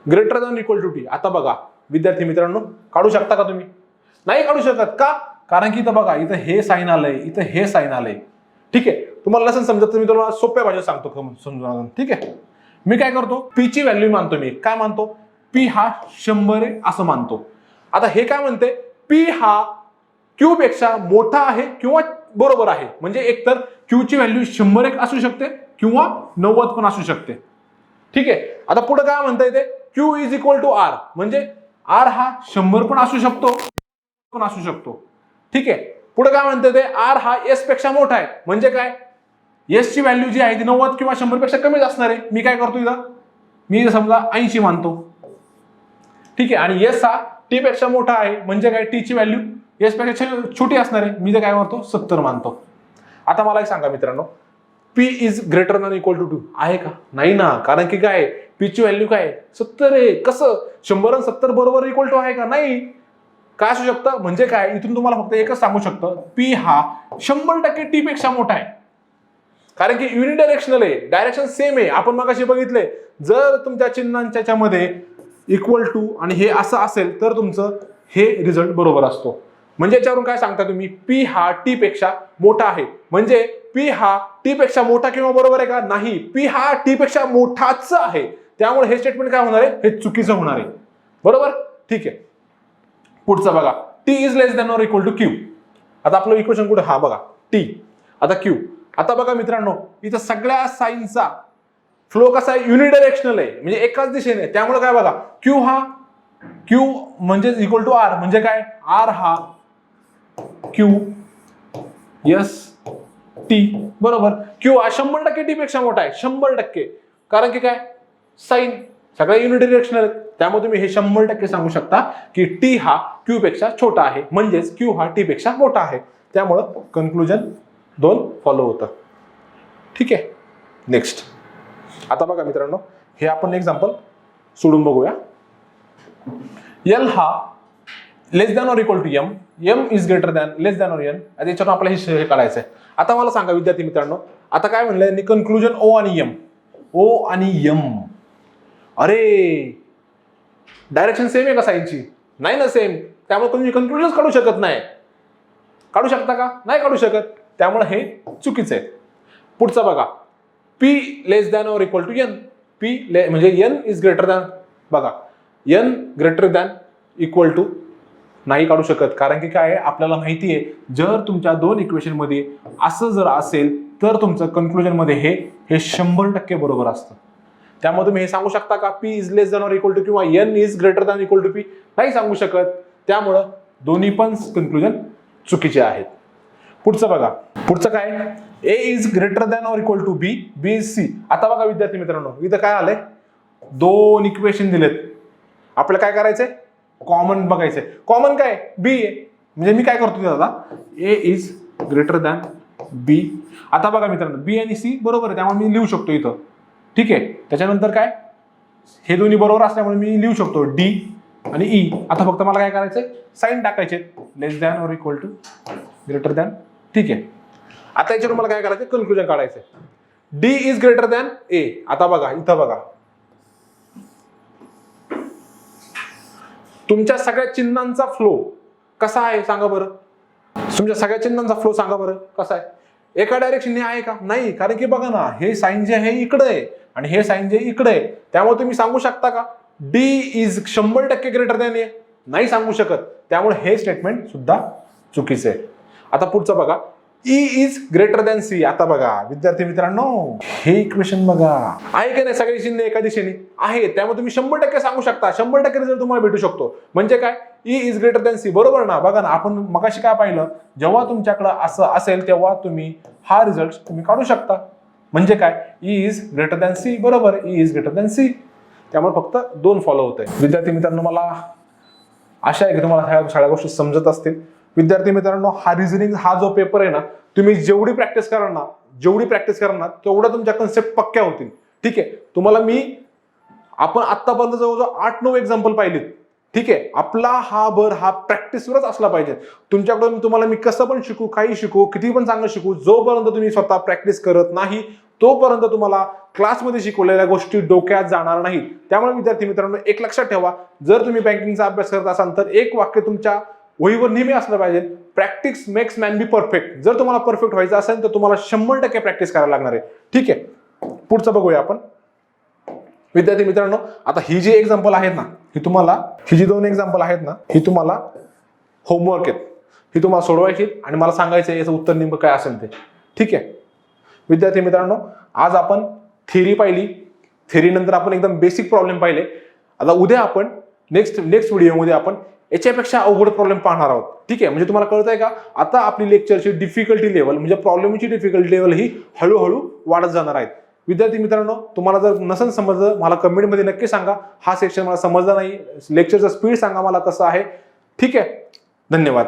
greater than equal to T. आता बघा विद्यार्थी मित्रांनो, काढू शकता का तुम्ही, नाही काढू शकत का. कारण की इथं बघा, इथं हे साइन आलंय, इथं हे साइन आलंय. ठीक आहे. तुम्हाला लसन समजत, मी तुम्हाला सोप्या भाषेत सांगतो समजून. ठीक आहे. मी काय करतो, पी ची व्हॅल्यू मानतो. मी काय मानतो, पी हा 100 आहे असं मानतो. आता हे काय म्हणते, पी हा क्यू पेक्षा मोठा आहे किंवा बरोबर आहे. म्हणजे एकतर क्यू ची व्हॅल्यू 100 असू शकते किंवा 90 पण असू शकते. ठीक आहे. आता पुढे काय म्हणता येते, Q is equal to R. म्हणजे आर हा 100 पण असू शकतो. ठीक आहे. पुढे काय म्हणते ते, आर हा एस पेक्षा मोठा आहे. म्हणजे काय, एस ची व्हॅल्यू जी आहे ती 90 किंवा 100 पेक्षा कमीच असणार आहे. मी काय करतो इथं, मी समजा 80 मानतो. ठीक आहे. आणि एस हा टी पेक्षा मोठा आहे. म्हणजे काय, टी ची व्हॅल्यू एस पेक्षा छोटी असणार आहे. मी ते काय करतो, 70 मानतो. आता मला एक सांगा मित्रांनो, P is greater than equal to 2 आहे का, नाही ना. कारण की काय, पी ची व्हॅल्यू काय 70 आहे. कसं 100 आणि 70 बरोबर इक्वल टू आहे का, नाही. काय असू शकतं, म्हणजे काय, इथून तुम्हाला फक्त एकच सांगू शकतं, पी हा 100% टी पेक्षा मोठा आहे. कारण की युनिडायरेक्शनल आहे, डायरेक्शन सेम आहे. आपण मगाशी बघितले, जर तुमच्या चिन्हांच्या मध्ये इक्वल टू आणि हे असं असेल तर तुमचं हे रिझल्ट बरोबर असतो. म्हणजे याच्यावरून काय सांगता तुम्ही, पी हा टी पेक्षा मोठा आहे. म्हणजे पी हा टी पेक्षा मोठा किंवा बरोबर आहे का, नाही. पी हा टी पेक्षा मोठाच आहे. त्यामुळे हे स्टेटमेंट काय होणार आहे, हे चुकीचं होणार आहे. बरोबर. ठीक आहे. पुढचं बघा, T is less than or equal to Q. आता आपलं इक्वेशन कुठे, हा बघा टी, आता क्यू. आता बघा मित्रांनो, इथं सगळ्या साईनचा फ्लो कसा आहे, युनिडायरेक्शनल आहे. म्हणजे एकाच दिशेने. त्यामुळे काय बघा, क्यू म्हणजे इक्वल टू आर. म्हणजे काय, आर हा क्यू एस टी. बरोबर. क्यू हा 100% टी पेक्षा मोठा आहे. 100%. कारण की काय, साइन सगळ्या युनिडायरेक्शनल आहेत. त्यामुळे तुम्ही हे 100% सांगू शकता की टी हा क्यू पेक्षा छोटा आहे. म्हणजेच क्यू हा टी पेक्षा मोठा आहे. त्यामुळं कन्क्लुजन 2 फॉलो होतं. ठीक आहे. नेक्स्ट. आता बघा मित्रांनो, हे आपण एक्झाम्पल सोडून बघूया. एल हा less than or equal to M. M is greater than less than or N. याच्यावर आपल्याला हे काढायचं आहे. आता मला सांगा विद्यार्थी मित्रांनो, आता काय म्हणलंय, कन्क्लुजन ओ आणि एम. ओ आणि एम. अरे डायरेक्शन सेम आहे का साईनची, नाही ना सेम. त्यामुळे तुम्ही कन्क्लुजन काढू शकत नाही. काढू शकता का, नाही काढू शकत. त्यामुळे हे चुकीचं आहे. पुढचं बघा, P less than or equal to N. P म्हणजे एन इज ग्रेटर दॅन. बघा, N greater than equal to नाही काढू शकत. कारण की काय, आपल्याला माहिती आहे, जर तुमच्या दोन इक्वेशन मध्ये असं जर असेल तर तुमचं कन्क्लुजन मध्ये हे 100% बरोबर असतं. त्यामुळे तुम्ही हे सांगू शकता का, P is less than or equal to किंवा N is greater than equal to P, नाही सांगू शकत. त्यामुळं दोन्ही पण कन्क्लुजन चुकीचे आहेत. पुढचं बघा, पुढचं काय, A is greater than or equal to B, B is C. आता बघा विद्यार्थी मित्रांनो, इथं काय आलंय, दोन इक्वेशन दिलेत. आपल्याला काय करायचंय, कॉमन बघायचंय. कॉमन काय, बी आहे. म्हणजे मी काय करतो आता, ए इज ग्रेटर दॅन बी. आता बघा मित्रांनो, बी आणि सी बरोबर आहे, त्यामुळे मी लिहू शकतो इथं. ठीक आहे. त्याच्यानंतर काय, हे दोन्ही बरोबर असल्यामुळे मी लिहू शकतो डी आणि ई. आता फक्त मला काय करायचंय, साईन टाकायचे, लेस than or equal to, greater than. ठीक आहे. आता याच्यावर मला काय करायचं, कन्क्लुजन काढायचंय. डी इज ग्रेटर दॅन ए. आता बघा इथं बघा, तुमच्या सगळ्या चिन्हांचा फ्लो कसा आहे सांगा बरं. तुमच्या सगळ्या चिन्हांचा फ्लो सांगा बरं कसा आहे. एका डायरेक्शनने आहे का, नाही. कारण की बघा ना, हे साइन जे आहे इकडे आहे आणि हे साइन जे इकडे आहे, त्यामुळे तुम्ही सांगू शकता का डी इज 100% ग्रेटर दॅन ए, नाही सांगू शकत. त्यामुळे हे स्टेटमेंट सुद्धा चुकीचं आहे. आता पुढचं बघा, E is greater than C. आता बघा विद्यार्थी मित्रांनो, हे इक्वेशन बघा, आहे की नाही, सगळी चिन्ह एका दिशेने आहे, त्यामुळे तुम्ही 100% सांगू शकता, 100% रिझल्ट तुम्हाला भेटू शकतो. म्हणजे काय, E is greater than C, बरोबर ना. बघा ना, आपण मगाशी काय पाहिलं, जेव्हा तुमच्याकडे असं असेल तेव्हा तुम्ही हा रिझल्ट तुम्ही काढू शकता. म्हणजे काय, E is greater than C, बरोबर, E is greater than C. त्यामुळे फक्त 2 फॉलो होत आहे. विद्यार्थी मित्रांनो, मला आशा आहे की तुम्हाला ह्या सगळ्या गोष्टी समजत असतील. विद्यार्थी मित्रांनो, हा रिझनिंग हा जो पेपर आहे ना, तुम्ही जेवढी प्रॅक्टिस कराल ना तेवढ्या तुमच्या कन्सेप्ट पक्क्या होतील. ठीक आहे. तुम्हाला आपण आतापर्यंत जवळजवळ 8-9 एक्झाम्पल पाहिलेत. ठीक आहे. आपला हा प्रॅक्टिसवरच असला पाहिजे. तुमच्याकडून तुम्हाला मी कसं पण शिकू, काही शिकू, किती पण चांगलं शिकू, जोपर्यंत तुम्ही स्वतः प्रॅक्टिस करत नाही तोपर्यंत तुम्हाला क्लासमध्ये शिकवलेल्या गोष्टी डोक्यात जाणार नाही. त्यामुळे विद्यार्थी मित्रांनो, एक लक्षात ठेवा, जर तुम्ही बँकिंगचा अभ्यास करत असाल तर एक वाक्य तुमच्या वहीवर नेहमी असलं पाहिजे, practice makes man be perfect. जर तुम्हाला परफेक्ट व्हायचं असेल तर तुम्हाला 100% प्रॅक्टिस करायला लागणार आहे. ठीक आहे. पुढचं बघूया आपण. विद्यार्थी मित्रांनो, आता ही जी एक्झाम्पल आहेत ना, ही जी 2 एक्झाम्पल आहेत ना, ही तुम्हाला होमवर्क आहेत. ही तुम्हाला सोडवायची आणि मला सांगायचं याचं उत्तर नेमकं काय असेल ते. ठीक आहे. विद्यार्थी मित्रांनो, आज आपण थेरी पाहिली, थेरी नंतर आपण एकदम बेसिक प्रॉब्लेम पाहिले. आता उद्या आपण नेक्स्ट व्हिडिओमध्ये आपण याच्यापेक्षा अवघड प्रॉब्लेम पाहणार आहोत. ठीक आहे. म्हणजे तुम्हाला कळतंय का, आता आपली लेक्चरची डिफिकल्टी लेवल म्हणजे प्रॉब्लेमची डिफिकल्टी लेवल ही हळूहळू वाढत जाणार आहेत. विद्यार्थी मित्रांनो, तुम्हाला जर नसेल समजलं मला कमेंटमध्ये नक्की सांगा, हा सेक्शन मला समजला नाही, लेक्चरचा स्पीड सांगा मला कसं आहे. ठीक आहे. धन्यवाद.